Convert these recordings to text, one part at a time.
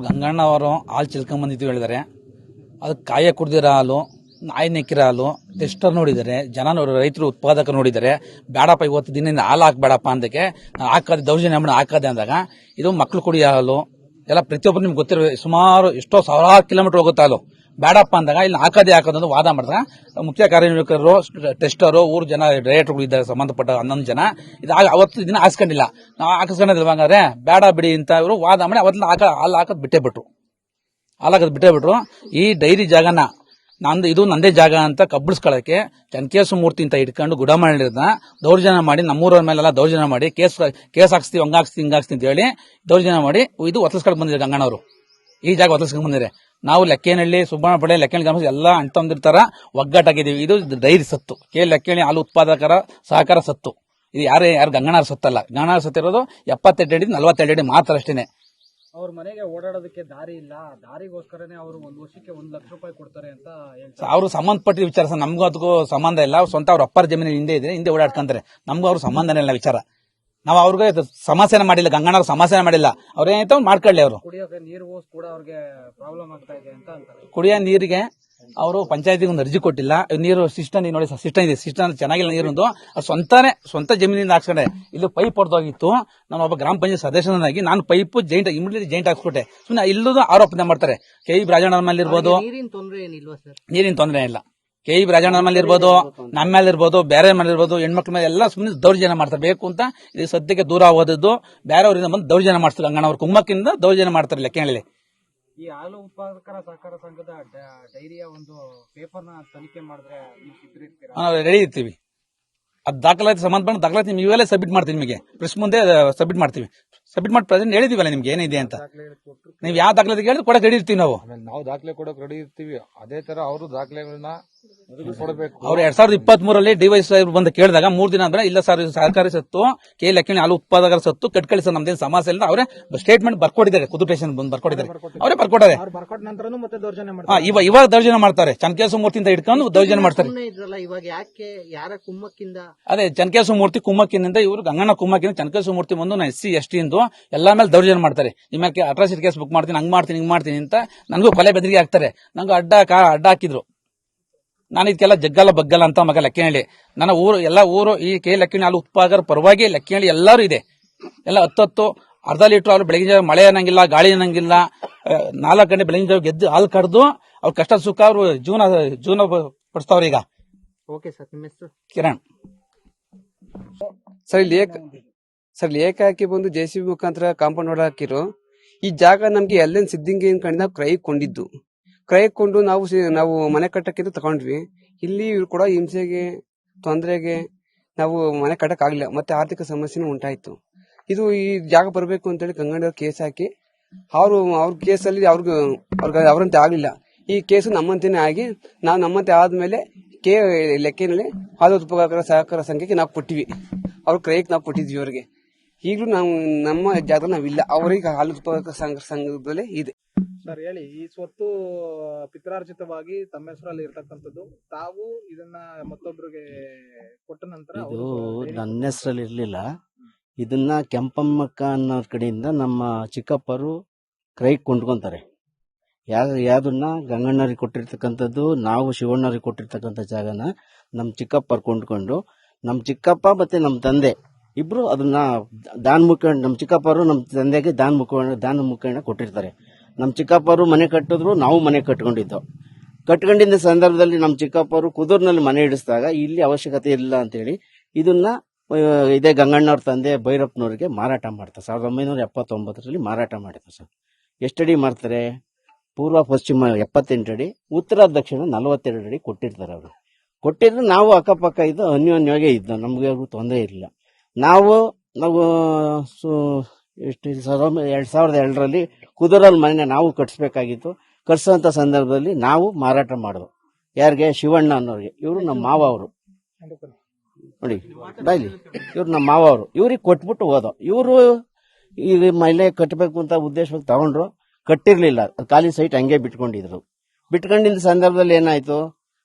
ಗಂಗಣ್ಣ ಅವರು ಹಾಲು ಚಿಲ್ಕೊಂಬಂದಿದ್ದು ಹೇಳಿದ್ದಾರೆ. ಅದಕ್ಕೆ ಕಾಯ ಕುಡ್ದಿರೋ ಹಾಲು, ನಾಯಿ ನೆಕ್ಕಿರೋ ಹಾಲು, ಟೆಸ್ಟರ್ ನೋಡಿದ್ದಾರೆ, ಜನ ರೈತರು ಉತ್ಪಾದಕರು ನೋಡಿದ್ದಾರೆ. ಬೇಡಪ್ಪ ಇವತ್ತು ದಿನದಿಂದ ಹಾಲು ಹಾಕ್ಬೇಡಪ್ಪ ಅಂದಕ್ಕೆ ನಾನು ಹಾಕದೆ ದೌರ್ಜನ್ಯ ಮಾಡಿ ಹಾಕದೆ ಅಂದಾಗ ಇದು ಮಕ್ಕಳು ಕುಡಿಯೋ ಹಾಲು ಎಲ್ಲ ಪ್ರತಿಯೊಬ್ಬರು ನಿಮ್ಗೆ ಗೊತ್ತಿರೋ ಸುಮಾರು ಎಷ್ಟೋ ಸಾವಿರಾರು ಕಿಲೋಮೀಟರ್ ಹೋಗುತ್ತೆ ಹಾಲು. ಬೇಡಪ್ಪ ಅಂದಾಗ ಇಲ್ಲಿ ಹಾಕೋದು ವಾದ ಮಾಡಿದಾಗ ಮುಖ್ಯ ಕಾರ್ಯನಿರ್ವಾಹಕರು, ಟೆಸ್ಟರು, ಊರು ಜನ ಡೈರೆಕ್ಟರ್ಗಳು ಇದ್ದಾರೆ ಸಂಬಂಧಪಟ್ಟ 11 ಜನ ಇದು ಅವತ್ತು ದಿನ ಹಾಕ್ಸ್ಕೊಂಡಿಲ್ಲ. ನಾವು ಹಾಕಿಸ್ಕೊಂಡಿಲ್ಲ ಹಂಗಾದ್ರೆ ಬೇಡ ಬಿಡಿ ಅಂತ ಇವರು ವಾದ ಮಾಡಿ ಅವತ್ತಿನ ಹಾಲು ಹಾಕೋದು ಬಿಟ್ಟೇ ಬಿಟ್ರು. ಈ ಡೈರಿ ಜಾಗನ ಇದು ನಂದೇ ಜಾಗ ಅಂತ ಕಬ್ಬಳಿಸ್ಕೊಳ್ಳಕ್ಕೆ ಚನ್ಕೇಶು ಮೂರ್ತಿ ಅಂತ ಇಟ್ಕೊಂಡು ಗುಡಮಳ್ಳಿನ ದೌರ್ಜನ್ಯ ಮಾಡಿ ನಮ್ಮೂರವ್ರ ಮೇಲೆಲ್ಲ ದೌರ್ಜನ್ಯ ಮಾಡಿ ಕೇಸ್ ಹಾಕ್ಸ್ತೀವಿ, ಹಿಂಗಾಕ್ಸ್ತೀವಿ ಅಂತ ಹೇಳಿ ದೌರ್ಜನ್ಯ ಮಾಡಿ ಇದು ಒತ್ತಲಿಸ್ಕೊಂಡು ಬಂದಿದ್ದಾರೆ ಗಂಗಣ್ಣವರು. ಈ ಜಾಗ ಒತ್ತಲಿಸ್ಕೊಂಡು ಬಂದಿದ್ದಾರೆ. ನಾವು ಲೆಕ್ಕೇನಹಳ್ಳಿ, ಸುಬ್ಬಣ್ಣ ಪಡೆ, ಲೆಕ್ಕೇನಹಳ್ಳಿ ಎಲ್ಲ ಅಂಟಂದಿರ್ತಾರ ಒಗ್ಗಟ್ಟಾಗಿದ್ದೀವಿ. ಇದು ಡೈರಿ ಸತ್ತು, ಲೆಕ್ಕೇನಹಳ್ಳಿ ಹಾಲು ಉತ್ಪಾದಕರ ಸಹಕಾರ ಸತ್ತು. ಇದು ಯಾರು ಗಂಗಣ್ಣವ್ರ ಸತ್ತಲ್ಲ. ಗಂಗಣ್ಣವ್ರ ಸತ್ತಿರೋದು 78 ಅಡಿ 42 ಅಡಿ ಮಾತ್ರ ಅಷ್ಟೇನೆ. ಅವ್ರ ಮನೆಗೆ ಓಡಾಡೋದಕ್ಕೆ ದಾರಿ ಇಲ್ಲ, ದಾರಿಗೋಸ್ಕರನೇ ಅವರು 1 ವರ್ಷಕ್ಕೆ 1 ಲಕ್ಷ ರೂಪಾಯಿ ಕೊಡ್ತಾರೆ ಅಂತ ಹೇಳ್ತಾರೆ. ಅವರು ಸಂಬಂಧಪಟ್ಟ ವಿಚಾರ ಸರ್, ನಮಗೂ ಅದಕ್ಕೂ ಸಂಬಂಧ ಇಲ್ಲ. ಅವ್ರು ಸ್ವಂತ ಅವ್ರ ಅಪ್ಪರ ಜಮೀನು ಹಿಂದೆ ಓಡಾಡ್ಕೊಂತಾರೆ. ನಮಗೂ ಅವ್ರ ಸಂಬಂಧನೇ ಇಲ್ಲ ವಿಚಾರ. ನಾವು ಅವ್ರಿಗೆ ಸಮಸ್ಯೆನ ಮಾಡಿಲ್ಲ, ಗಂಗಣ್ಣವ್ರ ಸಮಸ್ಯೆನ ಮಾಡಿಲ್ಲ. ಅವ್ರೇನಾಯ್ತು ಮಾಡ್ಕೊಳ್ಳಿ. ಅವರು ಕುಡಿಯೋಕೆ ನೀರು ಕೂಡ ಅವ್ರಿಗೆ ಪ್ರಾಬ್ಲಮ್ ಆಗ್ತಾ ಇದೆ ಅಂತ ಅಂತಾರೆ. ಕುಡಿಯೋ ನೀರಿಗೆ ಅವರು ಪಂಚಾಯತಿಗೆ ಒಂದು ಅರ್ಜಿ ಕೊಟ್ಟಿಲ್ಲ. ನೀರು ಸಿಸ್ಟಮ್ ನೋಡಿ, ಸಿಸ್ಟಮ್ ಇದೆ, ಸಿಸ್ಟಮ್ ಚೆನ್ನಾಗಿಲ್ಲ ನೀರಿಂದು. ಸ್ವಂತ ಜಮೀನಿಂದ ಹಾಕ್ಸ್ಕೊಂಡೆ. ಇಲ್ಲಿ ಪೈಪ್ ಹೊಡೆದೋಗಿತ್ತು. ನಾನು ಒಬ್ಬ ಗ್ರಾಮ ಪಂಚಾಯತ್ ಸದಸ್ಯನಾಗಿ ನಾನು ಪೈಪ್ ಇಮಿಡಿಯೇಟ್ ಜೈಂಟ್ ಹಾಕ್ಸ್ಕೊಟ್ಟೆ. ಸುಮ್ಮನೆ ಇಲ್ಲದ ಆರೋಪನೆ ಮಾಡ್ತಾರೆ. ಕೆ ರಾಜಣ್ಣ ಮೇಲೆ ಇರ್ಬೋದು, ನೀರಿನ ತೊಂದರೆ ಏನಿಲ್ವಾ ಸರ್? ನೀರಿನ ತೊಂದರೆ ಇಲ್ಲ. ಕೆ ರಾಜಣ್ಣ ಮೇಲೆ ಇರ್ಬೋದು, ನಮ್ಮ ಮೇಲೆ ಇರ್ಬೋದು, ಬೇರೆ ಮೇಲೆ ಇರ್ಬೋದು, ಹೆಣ್ಮಕ್ಳ ಮೇಲೆ ಎಲ್ಲ ಸುಮ್ಮನೆ ದೌರ್ಜನ್ಯ ಮಾಡ್ತಾರೆ. ಬೇಕು ಅಂತ ಇದು ಸದ್ಯಕ್ಕೆ ದೂರ ಹೋದದ್ದು ಬೇರೆಯವರಿಂದ ಬಂದು ದೌರ್ಜನ್ಯ ಮಾಡ್ತಾರೆ. ಗಂಗಣ್ಣವ್ರ ಕುಮ್ಮಕ್ಕಿಂದ ದೌರ್ಜನ್ಯ ಮಾಡ್ತಾರೆ ಲೆಕ್ಕೇನಹಳ್ಳಿ. ಈ ಹಾಲು ಉತ್ಪಾದಕರ ಸಹಕಾರ ಸಂಘದ ಡೈರಿಯ ಒಂದು ಪೇಪರ್ನ ತನಿಖೆ ಮಾಡಿದ್ರೆ ನಾವು ರೆಡಿ ಇರ್ತೀವಿ. ಅದು ದಾಖಲಾತಿ ಸಂಬಂಧಪಟ್ಟ ದಾಖಲಾತಿ ಇವೆಲ್ಲ ಸಬ್ಮಿಟ್ ಮಾಡ್ತೀವಿ. ನಿಮಗೆ ಪ್ರೆಸ್ ಮುಂದೆ ಸಬ್ಮಿಟ್ ಮಾಡ್ತೀವಿ. ಸಬ್ಮಿಟ್ ಮಾಡಿ ಪ್ರೆಸೆಂಟ್ ಹೇಳಿದೀವಲ್ಲ ನಿಮ್ಗೆ ಏನಿದೆ ಅಂತ. ನೀವು ಯಾವ ದಾಖಲಾತಿ ಹೇಳಿದ್ರೆ ಕೊಡಕ್ಕೆ ರೆಡಿ ಇರ್ತೀವಿ. ನಾವು ದಾಖಲೆ ಕೊಡಕ್ಕೆ ರೆಡಿ ಇರ್ತೀವಿ. ಅದೇ ತರ ಅವರು ದಾಖಲೆಗಳನ್ನ ಕೊಡಬೇಕು. ಅವ್ರು 2023 ಡಿವೈಸ್ ಬಂದು ಕೇಳಿದಾಗ 3 ದಿನ ಅಂದ್ರೆ ಇಲ್ಲ ಸರ್ ಸರ್ಕಾರಿ ಸತ್ತು, ಕೆ ಲೆಕ್ಕೇನಹಳ್ಳಿ ಹಾಲು ಉತ್ಪಾದಕರ ಸತ್ತು ಕಟ್ಕಳಿ ಸರ್, ನಮ್ದೇನು ಸಮಸ್ಯೆ ಇಲ್ಲ. ಅವರೇ ಸ್ಟೇಟ್ಮೆಂಟ್ ಬರ್ಕೊಟ್ಟಿದ್ದಾರೆ, ಕುದು ಸ್ಟೇಷನ್ ಬಂದು ಬರ್ಕೊಟ್ಟಿದ್ದಾರೆ. ಅವರೇ ಬರ್ಕೊಟ್ಟಾರೆ. ಇವಾಗ ದೌರ್ಜನ್ಯ ಮಾಡ್ತಾರೆ. ಚನ್ಕೇಶು ಮೂರ್ತಿಯಿಂದ ಇಟ್ಕೊಂಡು ದೌರ್ಜನ್ಯ ಮಾಡ್ತಾರೆ. ಇವಾಗ ಯಾಕೆ ಯಾರ ಕುಮ್ಮಕ್ಕಿಂದ? ಅದೇ ಚನ್ಕೇಶು ಮೂರ್ತಿ ಕುಮ್ಮಕ್ಕಿನಿಂದ ಇವರು ಗಂಗಣ್ಣ ಕುಮ್ಮಕ್ಕಿನ ಚನ್ಕೇಶು ಮೂರ್ತಿ ಬಂದು SC ST ಇಂದು ಎಲ್ಲಾ ಮೇಲೆ ದೌರ್ಜನ್ಯ ಮಾಡ್ತಾರೆ. ನಿಮ್ಮ ಅಟ್ರಾಸಿಟಿ ಕೇಸ್ ಬುಕ್ ಮಾಡ್ತೀನಿ, ಹಂಗ್ ಮಾಡ್ತೀನಿ ಅಂತ ನನಗೂ ಕೊಲೆ ಬೆದರಿಗೆ ಹಾಕ್ತಾರೆ. ನಂಗೂ ಅಡ್ಡ ಹಾಕಿದ್ರು. ನಾನು ಇದಕ್ಕೆಲ್ಲ ಜಗ್ಗಲ್ಲ ಬಗ್ಗಲ್ಲ ಅಂತ ಮಗ ಲೆಕ್ಕೇನಹಳ್ಳಿ. ನನ್ನ ಊರು ಈ ಕೆ ಲೆಕ್ಕೇನಹಳ್ಳಿ ಹಾಲು ಉತ್ಪಾದಕರ ಪರವಾಗಿ ಲೆಕ್ಕೇನಹಳ್ಳಿ ಎಲ್ಲರೂ ಇದೆ. ಎಲ್ಲ 10 ಅರ್ಧ ಲೀಟರ್ ಹಾಲು ಬೆಳಗಿನ ಜಾವ ಮಳೆ ಅನ್ನಂಗಿಲ್ಲ, ಗಾಳಿ ಅನ್ನಂಗಿಲ್ಲ, 4 ಗಂಟೆ ಬೆಳಗಿನ ಜಾವ ಗೆದ್ದು ಹಾಲು ಕಡ್ದು ಅವ್ರ ಕಷ್ಟ ಸುಖ ಅವ್ರು ಜೀವನ ಪಡಿಸ್ತಾವ್ರ ಈಗ. ಓಕೆ ಸರ್, ನಿಮ್ಮ ಹೆಸರು? ಕಿರಣ್ ಸರ್. ಲೇಖ ಹಾಕಿ ಬಂದು JCB ಮುಖಾಂತರ ಕಾಂಪೌಂಡ್ ರೋಡ್ ಹಾಕಿರೋ ಈ ಜಾಗ ನಮ್ಗೆ ಎಲ್ಲೇನ್ ಸಿದ್ದಿಂಗಿ ಕಂಡು ನಾವು ಕ್ರಯಕೊಂಡು ನಾವು ಮನೆ ಕಟ್ಟಕ್ಕಿಂತ ತಗೊಂಡ್ವಿ. ಇಲ್ಲಿ ಇವ್ರು ಕೂಡ ಹಿಂಸೆಗೆ, ತೊಂದರೆಗೆ ನಾವು ಮನೆ ಕಟ್ಟಕ್ ಆಗ್ಲಿಲ್ಲ. ಮತ್ತೆ ಆರ್ಥಿಕ ಸಮಸ್ಯೆನೂ ಉಂಟಾಯ್ತು. ಇದು ಈ ಜಾಗ ಬರಬೇಕು ಅಂತೇಳಿ ಗಂಗಣ್ಣವ್ರ ಕೇಸ್ ಹಾಕಿ ಅವ್ರ ಕೇಸಲ್ಲಿ ಅವ್ರಂತೆ ಆಗ್ಲಿಲ್ಲ. ಈ ಕೇಸು ನಮ್ಮಂತೆನೇ ಆಗಿ ನಾವು ನಮ್ಮಂತೆ ಆದ್ಮೇಲೆ ಲೆಕ್ಕೇನಹಳ್ಳಿ ಹಾಲು ಉತ್ಪಾದಕರ ಸಹಕಾರ ಸಂಘಕ್ಕೆ ನಾವು ಕೊಟ್ಟಿವಿ. ಅವ್ರ ಕ್ರಯಕ್ಕೆ ನಾವು ಕೊಟ್ಟಿದ್ವಿ ಅವ್ರಿಗೆ. ಈಗಲೂ ನಾವು ನಮ್ಮ ಜಾಗ ನಾವಿಲ್ಲ, ಅವರಿಗೆ ಹಾಲು ಉತ್ಪಾದಕ ಸಂಘದಲ್ಲೇ ಇದೆ. ಸರ್ ಹೇಳಿ, ಈ ಸ್ವತ್ತು ಪಿತ್ರಾರ್ಜಿತವಾಗಿ ತಮ್ಮ ಹೆಸರಲ್ಲಿ ಇರ್ತಕ್ಕಂಥದ್ದು, ತಾವು ಇದನ್ನ ಮತ್ತೊಬ್ಬರಿಗೆ ಕೊಟ್ಟ ನಂತರ ಇದು ನನ್ನ ಹೆಸರಲ್ಲಿ ಇರ್ಲಿಲ್ಲ. ಇದನ್ನ ಕೆಂಪಮ್ಮಕ್ಕ ಅನ್ನೋರ್ ಕಡೆಯಿಂದ ನಮ್ಮ ಚಿಕ್ಕಪ್ಪರು ಕ್ರೈಗೆ ಕೊಂಡ್ಕೊಂತಾರೆ. ಯಾವ್ದನ್ನ ಗಂಗಣ್ಣವ್ರಿಗೆ ಕೊಟ್ಟಿರ್ತಕ್ಕಂಥದ್ದು, ನಾವು ಶಿವಣ್ಣವ್ರಿಗೆ ಕೊಟ್ಟಿರ್ತಕ್ಕಂಥ ಜಾಗನ ನಮ್ಮ ಚಿಕ್ಕಪ್ಪರು ಕೊಂಡ್ಕೊಂಡು, ನಮ್ಮ ಚಿಕ್ಕಪ್ಪ ಮತ್ತೆ ನಮ್ಮ ತಂದೆ ಇಬ್ರು ಅದನ್ನ ನಮ್ಮ ಚಿಕ್ಕಪ್ಪರು ನಮ್ಮ ತಂದೆಗೆ ದಾನ ಮುಖೇನ ಕೊಟ್ಟಿರ್ತಾರೆ. ನಮ್ಮ ಚಿಕ್ಕಪ್ಪರು ಮನೆ ಕಟ್ಟಿದ್ರು, ನಾವು ಮನೆ ಕಟ್ಕೊಂಡಿದ್ದ ಸಂದರ್ಭದಲ್ಲಿ ನಮ್ಮ ಚಿಕ್ಕಪ್ಪರು ಕುದೂರ್ನಲ್ಲಿ ಮನೆ ಇಡಿಸಿದಾಗ ಇಲ್ಲಿ ಅವಶ್ಯಕತೆ ಇಲ್ಲ ಅಂತೇಳಿ ಇದನ್ನ ಇದೇ ಗಂಗಣ್ಣವ್ರ ತಂದೆ ಭೈರಪ್ಪನವ್ರಿಗೆ ಮಾರಾಟ ಮಾಡ್ತಾರೆ. 1979 ಮಾರಾಟ ಮಾಡಿದ್ರು ಸರ್. ಎಷ್ಟಡಿ ಮಾಡ್ತಾರೆ? ಪೂರ್ವ ಪಶ್ಚಿಮ 78 ಅಡಿ, ಉತ್ತರ ದಕ್ಷಿಣ 42 ಅಡಿ ಕೊಟ್ಟಿರ್ತಾರೆ. ಅವರು ಕೊಟ್ಟಿದ್ರು ನಾವು ಅಕ್ಕಪಕ್ಕ ಇದ್ದು ಅನ್ಯೋನ್ಯವಾಗೇ ಇದ್ದು, ನಮ್ಗೆ ತೊಂದರೆ ಇರಲಿಲ್ಲ. ನಾವು 2002 ಕುದುರಲ್ಲಿ ಮನೆ ನಾವು ಕಟ್ಸ್ಬೇಕಾಗಿತ್ತು. ಕಟ್ಸೋಂತ ಸಂದರ್ಭದಲ್ಲಿ ನಾವು ಮಾರಾಟ ಮಾಡಿದ್ವು. ಯಾರಿಗೆ? ಶಿವಣ್ಣ ಅನ್ನೋರಿಗೆ. ಇವರು ನಮ್ಮ ಮಾವ ಅವರು ನೋಡಿ ಬಾಯ್ಲಿ, ಇವ್ರು ನಮ್ಮ ಮಾವ ಅವರು. ಇವ್ರಿಗೆ ಕೊಟ್ಬಿಟ್ಟು ಹೋದೋ. ಇವರು ಈಗ ಮನೆ ಕಟ್ಟಬೇಕು ಅಂತ ಉದ್ದೇಶವಾಗಿ ತಗೊಂಡ್ರು, ಕಟ್ಟಿರ್ಲಿಲ್ಲ. ಖಾಲಿ ಸೈಟ್ ಹಂಗೆ ಬಿಟ್ಕೊಂಡಿದ್ದ ಸಂದರ್ಭದಲ್ಲಿ ಏನಾಯ್ತು,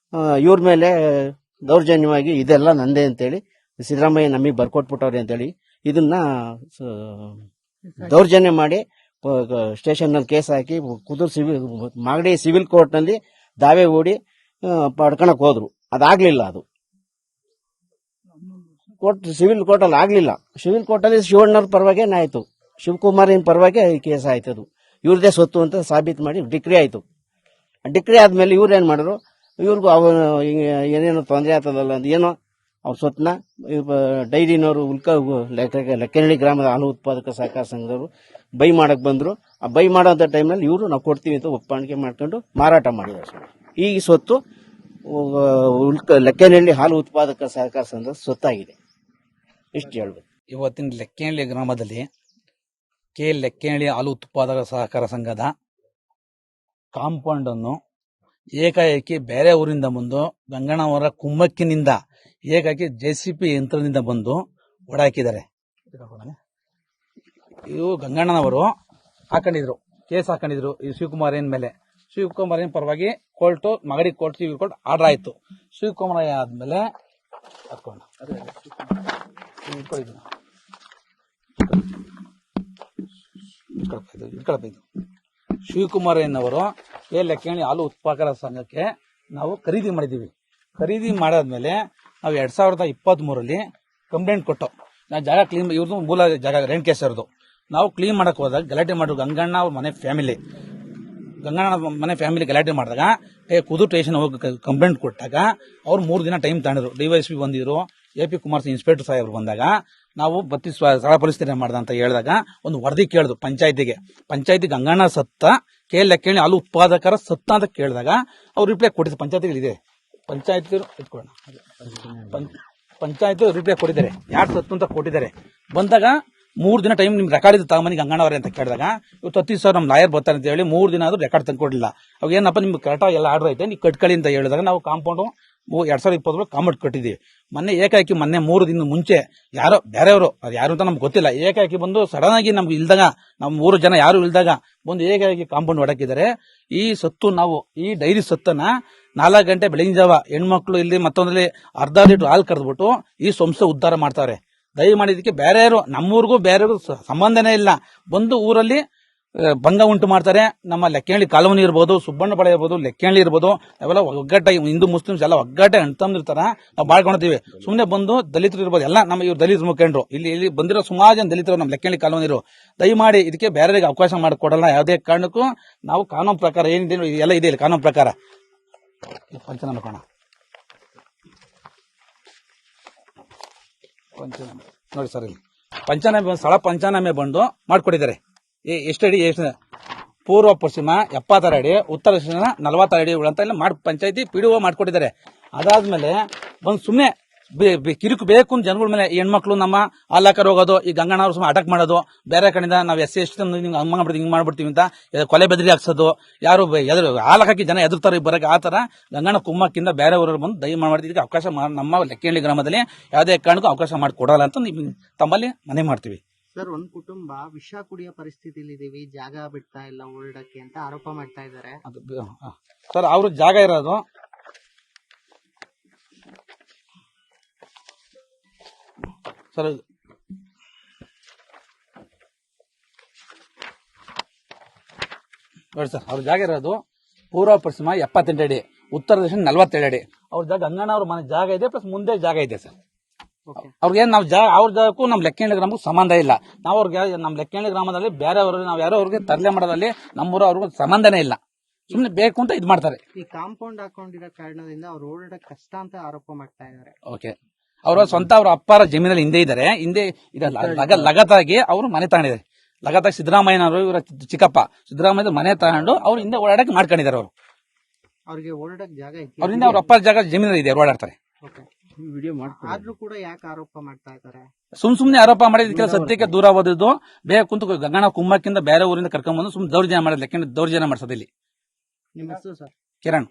ಇವ್ರ ಮೇಲೆ ದೌರ್ಜನ್ಯವಾಗಿ ಇದೆಲ್ಲ ನಂದೇ ಅಂತೇಳಿ ಸಿದ್ದರಾಮಯ್ಯ ನಮಗೆ ಬರ್ಕೊಟ್ಬಿಟ್ಟವ್ರೆ ಅಂತೇಳಿ ಇದನ್ನ ದೌರ್ಜನ್ಯ ಮಾಡಿ ಸ್ಟೇಷನ್ ನಲ್ಲಿ ಕೇಸ್ ಹಾಕಿ ಕುದೂರು ಮಾಗಡಿ ಸಿವಿಲ್ ಕೋರ್ಟ್ ನಲ್ಲಿ ದಾವೆ ಹೂಡಿ ಪಡ್ಕೊಳಕ್ ಹೋದ್ರು. ಅದಾಗ್ಲಿಲ್ಲ. ಅದು ಸಿವಿಲ್ ಕೋರ್ಟ್ ಅಲ್ಲಿ ಆಗ್ಲಿಲ್ಲ. ಸಿವಿಲ್ ಕೋರ್ಟ್ ಅಲ್ಲಿ ಶಿವಣ್ಣವ್ರ ಪರವಾಗಿ ಆಯ್ತು, ಶಿವಕುಮಾರಿನ ಪರವಾಗಿ ಕೇಸ್ ಆಯ್ತದು. ಇವ್ರದೇ ಸ್ವತ್ತು ಅಂತ ಸಾಬೀತು ಮಾಡಿ ಡಿಕ್ರಿ ಆಯ್ತು. ಡಿಕ್ರಿ ಆದ್ಮೇಲೆ ಇವ್ರು ಏನ್ ಮಾಡಿದ್ರು, ಇವ್ರಿಗೂ ಏನೇನೋ ತೊಂದರೆ ಆಗ್ತದಲ್ಲ ಅಂತ ಏನೋ ಅವ್ರ ಸ್ವತ್ನ ಡೈರಿನವರು ಲೆಕ್ಕನಹಳ್ಳಿ ಗ್ರಾಮದ ಹಾಲು ಉತ್ಪಾದಕ ಸಹಕಾರ ಸಂಘದವರು ಬೈ ಮಾಡಕ್ ಬಂದ್ರು. ಆ ಬೈ ಮಾಡೋಂಥ ಟೈಮ್ನಲ್ಲಿ ಇವರು ನಾವು ಕೊಡ್ತೀವಿ ಅಂತ ಒಪ್ಪಂದಿಗೆ ಮಾಡ್ಕೊಂಡು ಮಾರಾಟ ಮಾಡಿದ್ರು. ಈ ಸ್ವತ್ತು ಲೆಕ್ಕನಹಳ್ಳಿ ಹಾಲು ಉತ್ಪಾದಕ ಸಹಕಾರ ಸಂಘದ ಸ್ವತ್ತಾಗಿದೆ. ಇಷ್ಟು ಹೇಳ್ಬೇಕು. ಇವತ್ತಿನ ಲೆಕ್ಕನಹಳ್ಳಿ ಗ್ರಾಮದಲ್ಲಿ ಲೆಕ್ಕನಹಳ್ಳಿ ಹಾಲು ಉತ್ಪಾದಕ ಸಹಕಾರ ಸಂಘದ ಕಾಂಪೌಂಡ್ ಅನ್ನು ಏಕಾಏಕಿ ಬೇರೆ ಊರಿಂದ ಬಂದು ಗಂಗಣ್ಣವರ ಕುಮ್ಮಕ್ಕಿನಿಂದ ಏಕಾಏಕಿ JCB ಯಂತ್ರದಿಂದ ಬಂದು ಹೊಡಾಕಿದ್ದಾರೆ. ಇವು ಗಂಗಣ್ಣನವರು ಹಾಕೊಂಡಿದ್ರು, ಕೇಸ್ ಹಾಕೊಂಡಿದ್ರು ಈ ಶಿವಕುಮಾರನ್ ಮೇಲೆ. ಶಿವಕುಮಾರನ್ ಪರವಾಗಿ court Magadi court civil court order ಆಯ್ತು. ಶಿವಕುಮಾರ ಆದ್ಮೇಲೆ ಶಿವಕುಮಾರಯ್ಯನವರು ಲೆಕ್ಕನಹಳ್ಳಿ ಹಾಲು ಉತ್ಪಾದಕರ ಸಂಘಕ್ಕೆ ನಾವು ಖರೀದಿ ಮಾಡಿದೀವಿ. ಖರೀದಿ ಮಾಡಾದ್ಮೇಲೆ ನಾವು 2023 ಕಂಪ್ಲೇಂಟ್ ಕೊಟ್ಟು ನಾವು ಜಾಗ ಕ್ಲೀನ್, ಇವ್ರದ್ದು ಮೂಲ ಜಾಗ ರೇಣುಕೇಶ್ವರದು. ನಾವು ಕ್ಲೀನ್ ಮಾಡಕ್ ಹೋದಾಗ ಗಲಾಟೆ ಮಾಡಿದ್ರು ಗಂಗಣ್ಣ ಅವ್ರ ಮನೆ ಫ್ಯಾಮಿಲಿ. ಗಂಗಣ್ಣ ಮನೆ ಫ್ಯಾಮಿಲಿ ಗಲಾಟೆ ಮಾಡಿದಾಗ ಕುದೂರು ಸ್ಟೇಷನ್ ಹೋಗಿ ಕಂಪ್ಲೇಂಟ್ ಕೊಟ್ಟಾಗ ಅವ್ರು 3 ದಿನ ಟೈಮ್ ತಗೊಂಡಿದ್ರು. DYSP ಬಂದಿದ್ರು, AP ಕುಮಾರ್ ಇನ್ಸ್ಪೆಕ್ಟರ್ ಸಾಹೇಬ್ರು ಬಂದಾಗ ನಾವು ಬತ್ತಿ ಸ್ಥಳ ಪರಿಸ್ಥಿತಿ ಮಾಡ್ದ ಅಂತ ಹೇಳಿದಾಗ ಒಂದು ವರದಿ ಕೇಳಿದ್ರು ಪಂಚಾಯತಿ ಗಂಗಣ್ಣ ಸತ್ತ, ಲೆಕ್ಕನಹಳ್ಳಿ ಹಾಲು ಉತ್ಪಾದಕರ ಸತ್ತ ಅಂತ ಕೇಳಿದಾಗ ಅವ್ರು ರಿಪ್ಲೈ ಕೊಟ್ಟಿದ್ರು. ಪಂಚಾಯತಿಗಳಿದೆ, ಪಂಚಾಯತ್ ರಿಪ್ಲೈ ಕೊಟ್ಟಿದ್ದಾರೆ, ಯಾರು ಸತ್ತು ಅಂತ ಕೊಟ್ಟಿದ್ದಾರೆ. ಬಂದಾಗ 3 ದಿನ ಟೈಮ್ ನಿಮ್ ರೆಕಾರ್ಡ್ ಇದು ತಗೊಂಬನಿ ಗಂಗಣ್ಣವರೇ ಅಂತ ಕೇಳಿದಾಗ ಇವತ್ತು 30,000 ನಮ್ ಲಾಯರ್ ಬರ್ತಾರೆ ಅಂತ ಹೇಳಿ 3 ದಿನ ಆದ್ರೂ ರೆಕಾರ್ಡ್ ತಂದ್ಕೊಡ್ಲಿಲ್ಲ. ಅವಾಗ ಏನಪ್ಪ ನಿಮ್ಗೆ ಕರೆಕ್ಟಾಗಿ ಎಲ್ಲ ಆರ್ಡರ್ ಐತೆ, ನೀವು ಕಟ್ಕೊಳ್ಳಿ ಅಂತ ಹೇಳಿದಾಗ ನಾವು ಕಾಂಪೌಂಡ್ 2020 ಕಾಂಪೌಂಡ್ ಕಟ್ಟಿದೀವಿ. ಮೊನ್ನೆ ಏಕಾಏಕಿ 3 ದಿನ ಮುಂಚೆ ಯಾರೋ ಬೇರೆಯವರು, ಅದು ಯಾರು ಅಂತ ನಮ್ಗೆ ಗೊತ್ತಿಲ್ಲ, ಏಕಾಏಕಿ ಬಂದು ಸಡನ್ ಆಗಿ ನಮ್ಗೆ ಇಲ್ದಾಗ, ನಮ್ 3 ಜನ ಯಾರು ಇಲ್ದಾಗ ಬಂದು ಏಕಾಏಕಿ ಕಾಂಪೌಂಡ್ ಹೊಡಕಿದ್ದಾರೆ. ಈ ಸತ್ತು ನಾವು ಈ ಡೈರಿ ಸತ್ತನ್ನ 4 ಗಂಟೆ ಬೆಳಗಿನ ಜಾವ ಹೆಣ್ಮಕ್ಳು ಇಲ್ಲಿ ಮತ್ತೊಂದ್ರಲ್ಲಿ ಅರ್ಧ ಲೀಟರ್ ಹಾಲು ಕರೆದ್ಬಿಟ್ಟು ಈ ಸಂಸ್ಥೆ ಉದ್ಧಾರ ಮಾಡ್ತಾರೆ. ದಯಮಾಡಿ ಇದಕ್ಕೆ ಬೇರೆಯವರು, ನಮ್ಮೂರಿಗೂ ಬೇರೆಯವ್ರಿಗೂ ಸಂಬಂಧನೇ ಇಲ್ಲ, ಬಂದು ಊರಲ್ಲಿ ಭಂಗ ಉಂಟು ಮಾಡ್ತಾರೆ. ನಮ್ಮ ಲೆಕ್ಕನಹಳ್ಳಿ ಕಾಲೋನಿ ಇರ್ಬೋದು, ಸುಬ್ಬಣ್ಣಪಾಳ್ಯ ಇರ್ಬೋದು, ಲೆಕ್ಕನಹಳ್ಳಿ ಇರ್ಬೋದು, ಅವೆಲ್ಲ ಒಗ್ಗಟ್ಟ ಹಿಂದೂ ಮುಸ್ಲಿಮ್ಸ್ ಎಲ್ಲ ಒಗ್ಗಟ್ಟೆ ಅಣ್ತಂದಿರ್ತಾರ, ನಾವು ಬಾಳ್ಕೊಂಡಿದ್ದೀವಿ. ಸುಮ್ಮನೆ ಬಂದು ದಲಿತರು ಇರ್ಬೋದು, ಎಲ್ಲ ನಮ್ಮ ಇವ್ರು ದಲಿತ ಮುಖಂಡರು, ಇಲ್ಲಿ ಬಂದಿರೋ ಸುಮಾರು ಜನ ದಲಿತರು ನಮ್ಮ ಲೆಕ್ಕನಹಳ್ಳಿ ಕಾಲೋನಿರು. ದಯಮಾಡಿ ಇದಕ್ಕೆ ಬೇರೆಯವರಿಗೆ ಅವಕಾಶ ಮಾಡಿಕೊಡಲ್ಲ ಯಾವುದೇ ಕಾರಣಕ್ಕೂ. ನಾವು ಕಾನೂನು ಪ್ರಕಾರ ಏನಿದೆ ಎಲ್ಲ ಇದೆ, ಕಾನೂನು ಪ್ರಕಾರ ಪಂಚನಾಮೆ ಕೋಣ ನೋಡಿ ಸರ್, ಇಲ್ಲಿ ಪಂಚನಾಮೆ ಸ್ಥಳ ಪಂಚನಾಮೆ ಬಂದು ಮಾಡ್ಕೊಟ್ಟಿದ್ದಾರೆ. ಎಷ್ಟು ಅಡಿ, ಪೂರ್ವ ಪಶ್ಚಿಮ 70 ಅಡಿ, ಉತ್ತರ ದಕ್ಷಿಣ 40 ಅಡಿ ಅಂತ ಎಲ್ಲ ಮಾಡಿ ಪಂಚಾಯತಿ PDO ಮಾಡ್ಕೊಟ್ಟಿದ್ದಾರೆ. ಅದಾದ್ಮೇಲೆ ಬಂದು ಸುಮ್ಮನೆ ಕಿರುಕು ಬೇಕು ಅಂತ ಜನಗಳ ಮೇಲೆ ಹೆಣ್ಮಕ್ಳು ನಮ್ಮ ಹಾಲಾಕರ್ ಹೋಗೋದು, ಈ ಗಂಗಣ್ಣ ಅವ್ರು ಸುಮ್ಮನೆ ಅಟಕ್ ಮಾಡೋದು, ಬೇರೆ ಕಡೆಯಿಂದ ನಾವು SC ಹಿಂಗ್ ಮಾಡ್ಬಿಡ್ತೀವಿ ಅಂತ ಕೊಲೆ ಬೆದರಿ ಹಾಕ್ಸೋದು, ಯಾರು ಹಾಲಾಕಿ ಜನ ಎದುರ್ತಾರೆ ಬರಕ್ಕೆ, ಆ ತರ ಗಂಗಣ್ಣ ಕುಮ್ಮಕ್ಕಿಂದ ಬೇರೆ ಊರವ್ರು ಬಂದು ದಯಮಾಡಿ ಇದಕ್ಕೆ ಅವಕಾಶ ನಮ್ಮ ಲೆಕ್ಕನಹಳ್ಳಿ ಗ್ರಾಮದಲ್ಲಿ ಯಾವುದೇ ಕಾರಣಕ್ಕೂ ಅವಕಾಶ ಮಾಡಿಕೊಡಲ್ಲ ಅಂತ ತಮ್ಮಲ್ಲಿ ಮನೆ ಮಾಡ್ತೀವಿ. ಸರ್, ಒಂದ್ ಕುಟುಂಬ ವಿಷ ಕುಡಿಯೋ ಪರಿಸ್ಥಿತಿಲಿ ಇದೀವಿ, ಜಾಗ ಬಿಡ್ತಾ ಇಲ್ಲ ಓಡಾಡಕ್ಕೆ ಅಂತ ಆರೋಪ ಮಾಡ್ತಾ ಇದ್ದಾರೆ. ಸರ್, ಅವ್ರ ಜಾಗ ಇರೋದು ಸರ್ ನೋಡಿ ಸರ್, ಅವ್ರ ಜಾಗ ಇರೋದು ಪೂರ್ವ ಪಶ್ಚಿಮ 78 ಅಡಿ, ಉತ್ತರ ದಕ್ಷಿಣ 47 ಅಡಿ. ಅವ್ರ ಜಾಗ ಗಂಗಣ್ಣ ಅವ್ರ ಮನೆ ಜಾಗ ಇದೆ, ಪ್ಲಸ್ ಮುಂದೆ ಜಾಗ ಇದೆ ಸರ್. ಅವ್ರಿಗೆ ನಾವು ಅವ್ರ ಜಾಗಕ್ಕೂ ನಮ್ಮ ಲೆಕ್ಕನಹಳ್ಳಿ ಗ್ರಾಮಕ್ಕೂ ಸಂಬಂಧ ಇಲ್ಲ. ನಾವು ಅವ್ರಿಗೆ ನಮ್ಮ ಲೆಕ್ಕನಹಳ್ಳಿ ಗ್ರಾಮದಲ್ಲಿ ಬೇರೆಯವರು ನಾವು ಯಾರೋ ಅವ್ರಿಗೆ ತರಲೆ ಮಾಡೋದ್ರಲ್ಲಿ ನಮ್ಮೂರು ಅವ್ರಿಗೂ ಸಂಬಂಧನೇ ಇಲ್ಲ. ಸುಮ್ನೆ ಬೇಕು ಅಂತ ಇದ್ ಮಾಡ್ತಾರೆ. ಈ ಕಾಂಪೌಂಡ್ ಹಾಕೊಂಡಿರೋ ಕಾರಣದಿಂದ ಅವ್ರು ಓಡಾಡಕ್ ಕಷ್ಟ ಅಂತ ಆರೋಪ ಮಾಡ್ತಾ ಇದ್ದಾರೆ. ಓಕೆ, ಅವರ ಸ್ವಂತ ಅವ್ರ ಅಪ್ಪರ ಜಮೀನಲ್ಲಿ ಹಿಂದೆ ಇದ್ದಾರೆ, ಹಿಂದೆ ಲಗತ್ತಾಗಿ ಅವರು ಮನೆ ತಗೊಂಡಿದ್ದಾರೆ. ಲಗತ್ತಾಗಿ ಸಿದ್ದರಾಮಯ್ಯನವರು ಇವರ ಚಿಕ್ಕಪ್ಪ ಸಿದ್ದರಾಮಯ್ಯ ಮನೆ ತಗೊಂಡು ಅವ್ರು ಹಿಂದೆ ಓಡಾಡಕ್ಕೆ ಮಾಡ್ಕೊಂಡಿದ್ದಾರೆ. ಅವರು ಅವ್ರಿಗೆ ಓಡಾಡಕ್ ಜಾಗ ಐತಿ, ಅವ್ರಿಂದ ಅವ್ರ ಅಪ್ಪರ ಜಾಗ ಜಮೀನಲ್ಲಿ ಇದೆ, ಓಡಾಡ್ತಾರೆ. ಆದ್ರೂ ಕೂಡ ಯಾಕೆ ಆರೋಪ ಮಾಡ್ತಾ ಇದ್ದಾರೆ? ಸುಮ್ನೆ ಆರೋಪ ಮಾಡಿದ ಸತ್ಯಕ್ಕೆ ದೂರ ಓದಿದ್ದು, ಬೇಗ ಕುಂತು ಗಂಗಣ್ಣ ಕುಮ್ಮಕ್ಕಿಂದ ಬೇರೆ ಊರಿಂದ ಕರ್ಕೊಂಡ್ಬಂದು ಸುಮ್ನೆ ದೌರ್ಜನ್ಯ ಮಾಡೋದು, ಲೆಕ್ಕ ದೌರ್ಜನ್ಯ ಮಾಡಿಸೋದು. ಇಲ್ಲಿ ನಿಮ್ಮ ಹೆಸರು ಸರ್? ಕಿರಣ್.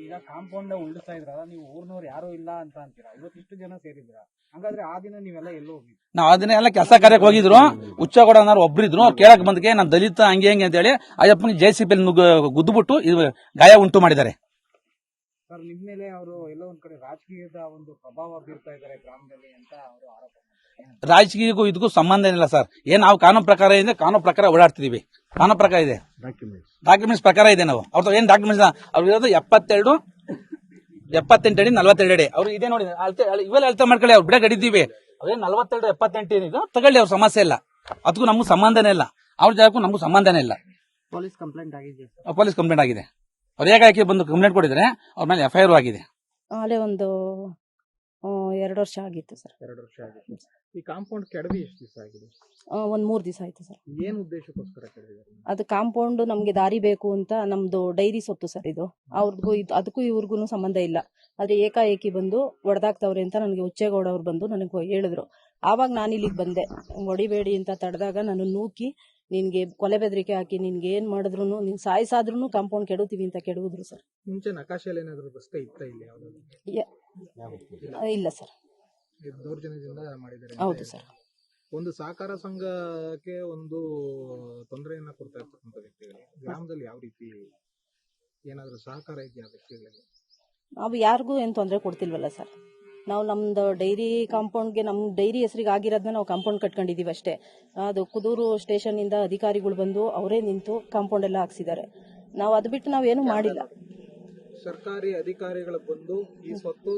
ಈಗ ಕಾಂಪೌಂಡ್ ಉಳಿಸ್ತಾ ಇದ್ರಲ್ಲ, ನೀವು ಊರ್ನವ್ರು ಯಾರು ಇಲ್ಲ ಅಂತ ಅಂತೀರಾ, ಇವತ್ತಿಷ್ಟು ಜನ ಸೇರಿದ್ರ, ಹಂಗಾದ್ರೆ ಆ ದಿನ ನೀವೆಲ್ಲ ಎಲ್ಲೋ ಹೋಗಿ? ನಾವ್ ಆ ದಿನ ಎಲ್ಲ ಕೆಲಸ ಕಾರ್ಯಕ್ಕೆ ಹೋಗಿದ್ರು. ಉಚ್ಚಗೌಡ ಅನ್ನೋರು ಒಬ್ರಿದ್ರು, ಕೇಳಕ್ ಬಂದಕ್ಕೆ ನಾನು ದಲಿತ ಹಂಗೆ ಅಂತ ಹೇಳಿ ಅಯ್ಯಪ್ಪನ JCB ಗುದ್ದುಬಿಟ್ಟು ಗಾಯ ಉಂಟು ಮಾಡಿದ್ದಾರೆ. ಸರ್, ನಿಮ್ ಮೇಲೆ ಅವರು ಎಲ್ಲೋ ಒಂದ್ ಕಡೆ ರಾಜಕೀಯದ ಒಂದು ಪ್ರಭಾವ ಬೀರ್ತಾ ಇದ್ದಾರೆ ಗ್ರಾಮದಲ್ಲಿ ಅಂತ ಅವರು ಆರೋಪ ಮಾಡ್ತಾರೆ. ರಾಜಕೀಯಕ್ಕೂ ಇದಕ್ಕೂ ಸಂಬಂಧ ಏನಿಲ್ಲ ಸರ್. ನಾವು ಕಾನೂನು ಪ್ರಕಾರ ಇದೆ, ಕಾನೂನು ಪ್ರಕಾರ ಓಡಾಡ್ತಿದೀವಿ. ಕಾನೂನು ಪ್ರಕಾರ ಇದೆ, ಡಾಕ್ಯುಮೆಂಟ್ಸ್ ಪ್ರಕಾರ ಇದೆ. ನಾವು ಅವ್ರ ಏನ್ ಡಾಕ್ಯುಮೆಂಟ್ಸ್ ಅವ್ರು ಇರೋದು 78 ಅಡಿ 42 ಅಡಿ. ಅವ್ರು ಇದೇ ನೋಡಿ ಇವೆಲ್ಲ ಅಳತೆ ಮಾಡ್ಕೊಳ್ಳಿ. ಅವ್ರು ಬಿಡ ಗಡಿದ್ದೀವಿ ಅವ್ರೇನ್ 42 78 ಏನಿದೆ ತಗೊಳ್ಳಿ, ಅವ್ರ ಸಮಸ್ಯೆ ಇಲ್ಲ. ಅದಕ್ಕೂ ನಮಗೂ ಸಂಬಂಧನೇ ಇಲ್ಲ, ಅವ್ರ ಜಾಗಕ್ಕೂ ನಮಗೂ ಸಂಬಂಧನೇ ಇಲ್ಲ. ಪೊಲೀಸ್ ಕಂಪ್ಲೇಂಟ್ ಆಗಿದೆ. ಪೊಲೀಸ್ ಕಂಪ್ಲೇಂಟ್ ಆಗಿದೆ. ಅವ್ರು ಏಕಾಏಕಿ ಬಂದು ಕಂಪ್ಲೇಂಟ್ ಕೊಟ್ಟಿದ್ರೆ ಅವ್ರ ಮೇಲೆ FIR ಆಗಿದೆ. ಅಲ್ಲೇ ಒಂದು 2 ವರ್ಷ ಆಗಿತ್ತು ಸರ್. 2 ವರ್ಷ ಆಗಿದೆ. ಈ ಕಾಂಪೌಂಡ್ ಕೆಡವಿ ಎಷ್ಟು ದಿವಸ ಆಗಿದೆ? ಒಂದ್ 3 ದಿವಸ ಆಯ್ತು ಸರ್. ಏನ್ ಉದ್ದೇಶಕ್ಕೋಸ್ಕರ ಕೆಡವಿದ್ದಾರೆ? ಅದು ಕಾಂಪೌಂಡ್ ನಮ್ಗೆ ದಾರಿ ಬೇಕು ಅಂತ, ನಮ್ದು ಡೈರಿ ಸೊತ್ತು ಸರ್ ಇದು. ಅವ್ರಿಗೂ ಅದಕ್ಕೂ ಇವ್ರಿಗೂ ಸಂಬಂಧ ಇಲ್ಲ. ಆದ್ರೆ ಏಕಾಏಕಿ ಬಂದು ಒಡೆದಾಕ್ತವ್ರೆ ಅಂತ ನನಗೆ ಉಚ್ಚೇಗೌಡ ಅವ್ರು ಬಂದು ನನಗೆ ಹೇಳಿದ್ರು. ಆವಾಗ ನಾನು ಇಲ್ಲಿಗೆ ಬಂದೆ. ಹೊಡಿಬೇಡಿ ಅಂತ ತಡೆದಾಗ ನಾನು ನೂಕಿ ನಿನ್ಗೆ ಕೊಲೆ ಬೆದರಿಕೆ ಹಾಕಿ ನಿನ್ಗೆ ಏನ್ ಮಾಡಿದ್ರು ನೀನ್ ಸಾಯಿಸಾದ್ರೂ ಕಾಂಪೌಂಡ್ ಕೆಡುತ್ತೀವಿ ಅಂತ ಕೆಡವಿದ್ರು ಸರ್. ಮುಂಚೆ ನಕಾಶೆಯಲ್ಲಿ ಏನಾದ್ರು ರಸ್ತೆ ಇತ್ತ ಇಲ್ಲಿ? ಇಲ್ಲ ಸರ್. ದೌರ್ಜನ್ಯದಿಂದ ಮಾಡಿದ್ದಾರೆ. ಹೌದು ಸರ್. ಒಂದು ಸಹಕಾರ ಸಂಘಕ್ಕೆ ಒಂದು ತೊಂದರೆಯನ್ನ ಕೊಡ್ತಾ ಇರ್ತಕ್ಕಂಥ ವ್ಯಕ್ತಿಗಳು ಗ್ರಾಮದಲ್ಲಿ ಯಾವ ರೀತಿ ಏನಾದ್ರು ಸಹಕಾರ ಇದೆಯಾ ವ್ಯಕ್ತಿಗಳಿಗೆ? ನಾವು ಯಾರಿಗೂ ಏನ್ ತೊಂದರೆ ಕೊಡ್ತಿಲ್ವಲ್ಲ ಸರ್. ನಾವು ನಮ್ದು ಡೈರಿ ಕಾಂಪೌಂಡ್ಗೆ ನಮ್ ಡೈರಿ ಹೆಸರಿಗೆ ಆಗಿರೋದನ್ನ ನಾವು ಕಾಂಪೌಂಡ್ ಕಟ್ಕೊಂಡಿದೀವಿ ಅಷ್ಟೇ. ಅದು ಕುದೂರು ಸ್ಟೇಷನ್ ಇಂದ ಅಧಿಕಾರಿಗಳು ಬಂದು ಅವರೇ ನಿಂತು ಕಾಂಪೌಂಡ್ ಎಲ್ಲ ಹಾಕ್ಸಿದ್ದಾರೆ. ನಾವು ಅದು ಬಿಟ್ಟು ನಾವೇನು ಮಾಡಿಲ್ಲ. ಸರ್ಕಾರಿ ಅಧಿಕಾರಿಗಳು ಬಂದು ಈ ಸ್ವತ್ತು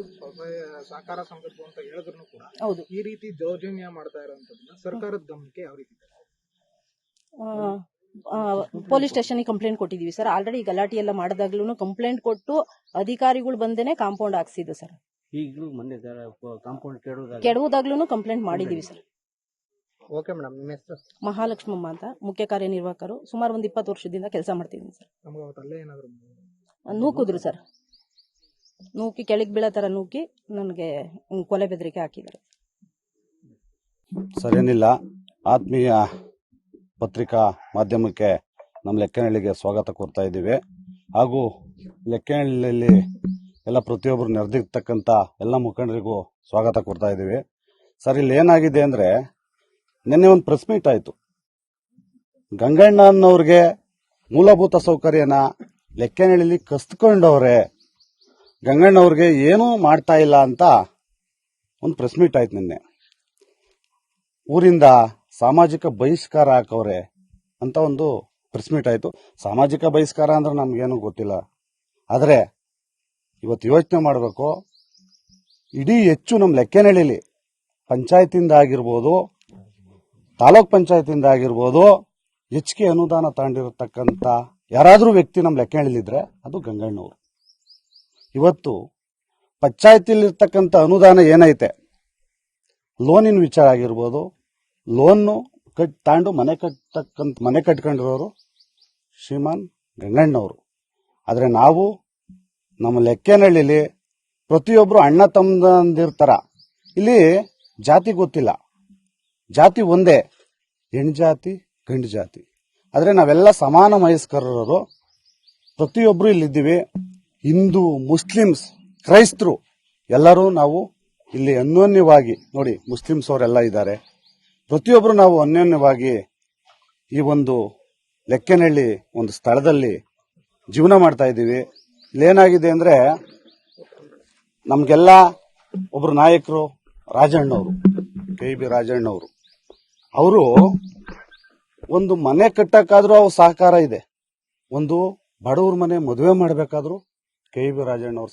ಸಹಕಾರ ಸಂಘದ್ದು ಅಂತ ಹೇಳಿದ್ರು ಕೂಡ ಹೌದು, ಈ ರೀತಿ ದೌರ್ಜನ್ಯ ಮಾಡ್ತಾ ಇರೋಂಥದ್ದನ್ನ ಸರ್ಕಾರದ ಗಮನಕ್ಕೆ ಯಾವ ರೀತಿ? ಪೊಲೀಸ್ ಸ್ಟೇಷನ್ಗೆ ಕಂಪ್ಲೇಂಟ್ ಕೊಟ್ಟಿದೀವಿ ಸರ್. ಆಲ್ರೆಡಿ ಗಲಾಟೆ ಎಲ್ಲ ಮಾಡಿದಾಗ್ಲೂ ಕಂಪ್ಲೇಂಟ್ ಕೊಟ್ಟು ಅಧಿಕಾರಿಗಳು ಬಂದೇನೆ ಕಾಂಪೌಂಡ್ ಹಾಕ್ಸಿದ್ದು ಸರ್. ಈಗಲೂ ಮೊನ್ನೆ ಕಾಂಪೌಂಡ್ ಕೆಡವುದಾಗ್ಲೂ ಕಂಪ್ಲೇಂಟ್ ಮಾಡಿದೀವಿ ಸರ್. ಓಕೆ ಮೇಡಮ್, ನಿಮ್ಮ ಹೆಸರು? ಮಹಾಲಕ್ಷ್ಮಮ್ಮ ಅಂತ, ಮುಖ್ಯ ಕಾರ್ಯನಿರ್ವಾಹಕರು. ಸುಮಾರು ಒಂದು 20 ವರ್ಷದಿಂದ ಕೆಲಸ ಮಾಡ್ತಿದ್ದೀನಿ ಸರ್. ನಮ್ಗೆ ಅವತ್ತು ಅಲ್ಲೇ ಏನಾದ್ರು ನೂಕುದ್ರು ಸರ್. ನೂಕಿ ಕೆಳಗೆ ಬೀಳೋ ತರ ನೂಕಿ ನನಗೆ ಕೊಲೆ ಬೆದರಿಕೆ ಹಾಕಿದ್ದಾರೆ. ಸರೇನಿಲ್ಲ. ಆತ್ಮೀಯ ಪತ್ರಿಕಾ ಮಾಧ್ಯಮಕ್ಕೆ ನಮ್ಮ ಲೆಕ್ಕನಹಳ್ಳಿಗೆ ಸ್ವಾಗತ ಕೋರ್ತಾ ಇದ್ದೀವಿ. ಹಾಗೂ ಲೆಕ್ಕನಹಳ್ಳಿಯಲ್ಲಿ ಎಲ್ಲ ಪ್ರತಿಯೊಬ್ಬರು ನೆರೆದಿರ್ತಕ್ಕಂಥ ಎಲ್ಲ ಮುಖಂಡರಿಗೂ ಸ್ವಾಗತ ಕೊಡ್ತಾ ಇದ್ದೀವಿ. ಸರ್, ಇಲ್ಲಿ ಏನಾಗಿದೆ ಅಂದರೆ, ನಿನ್ನೆ ಒಂದು ಪ್ರೆಸ್ ಮೀಟ್ ಆಯಿತು. ಗಂಗಣ್ಣನವ್ರಿಗೆ ಮೂಲಭೂತ ಸೌಕರ್ಯನ ಲೆಕ್ಕನಹಳ್ಳಿಲಿ ಕಸ್ಕೊಂಡವ್ರೆ, ಗಂಗಣ್ಣವ್ರಿಗೆ ಏನೂ ಮಾಡ್ತಾ ಇಲ್ಲ ಅಂತ ಒಂದು ಪ್ರೆಸ್ ಮೀಟ್ ಆಯ್ತು ನಿನ್ನೆ. ಊರಿಂದ ಸಾಮಾಜಿಕ ಬಹಿಷ್ಕಾರ ಹಾಕವ್ರೆ ಅಂತ ಒಂದು ಪ್ರೆಸ್ ಮೀಟ್ ಆಯ್ತು. ಸಾಮಾಜಿಕ ಬಹಿಷ್ಕಾರ ಅಂದ್ರೆ ನಮ್ಗೇನು ಗೊತ್ತಿಲ್ಲ. ಆದರೆ ಇವತ್ತು ಯೋಚನೆ ಮಾಡಬೇಕು, ಇಡೀ ಹೆಚ್ಚು ನಮ್ಮ ಲೆಕ್ಕನಹಳ್ಳಿಲಿ ಪಂಚಾಯತಿಂದ ಆಗಿರ್ಬೋದು, ತಾಲೂಕ್ ಪಂಚಾಯತಿಂದ ಆಗಿರ್ಬೋದು, ಹೆಚ್ಚಿಗೆ ಅನುದಾನ ತಗೊಂಡಿರತಕ್ಕಂಥ ಯಾರಾದರೂ ವ್ಯಕ್ತಿ ನಮ್ಮ ಲೆಕ್ಕನಹಳ್ಳಿಲಿದ್ರೆ ಅದು ಗಂಗಣ್ಣವರು. ಇವತ್ತು ಪಂಚಾಯತಿಲಿರ್ತಕ್ಕಂಥ ಅನುದಾನ ಏನೈತೆ, ಲೋನಿನ ವಿಚಾರ ಆಗಿರ್ಬೋದು, ಲೋನ್ನು ತಾಂಡು ಮನೆ ಕಟ್ಕೊಂಡಿರೋರು ಶ್ರೀಮಾನ್ ಗಂಗಣ್ಣವರು. ಆದರೆ ನಾವು ನಮ್ಮ ಲೆಕ್ಕನಹಳ್ಳಿಲಿ ಪ್ರತಿಯೊಬ್ಬರು ಅಣ್ಣ ತಮ್ಮಂದಿರ್ತಾರ. ಇಲ್ಲಿ ಜಾತಿ ಗೊತ್ತಿಲ್ಲ, ಜಾತಿ ಒಂದೇ, ಹೆಣ್ಣು ಜಾತಿ ಗಂಡು ಜಾತಿ. ಆದರೆ ನಾವೆಲ್ಲ ಸಮಾನ ವಯಸ್ಕರರು, ಪ್ರತಿಯೊಬ್ಬರು ಇಲ್ಲಿದ್ದೀವಿ. ಹಿಂದೂ, ಮುಸ್ಲಿಮ್ಸ್, ಕ್ರೈಸ್ತರು ಎಲ್ಲರೂ ನಾವು ಇಲ್ಲಿ ಅನ್ಯೋನ್ಯವಾಗಿ, ನೋಡಿ ಮುಸ್ಲಿಮ್ಸ್ ಅವರೆಲ್ಲ ಇದ್ದಾರೆ, ಪ್ರತಿಯೊಬ್ಬರು ನಾವು ಅನ್ಯೋನ್ಯವಾಗಿ ಈ ಒಂದು ಲೆಕ್ಕನಹಳ್ಳಿ ಒಂದು ಸ್ಥಳದಲ್ಲಿ ಜೀವನ ಮಾಡ್ತಾ ಇದ್ದೀವಿ. ಇಲ್ಲೇನಾಗಿದೆ ಅಂದ್ರೆ, ನಮ್ಗೆಲ್ಲ ಒಬ್ರು ನಾಯಕರು ರಾಜಣ್ಣವರು, KB ರಾಜಣ್ಣವರು, ಅವರು ಒಂದು ಮನೆ ಕಟ್ಟಕ್ಕಾದ್ರೂ ಅವ್ರ ಸಹಕಾರ ಇದೆ. ಒಂದು ಬಡವ್ರ ಮನೆ ಮದುವೆ ಮಾಡಬೇಕಾದ್ರೂ KB ರಾಜಣ್ಣವ್ರ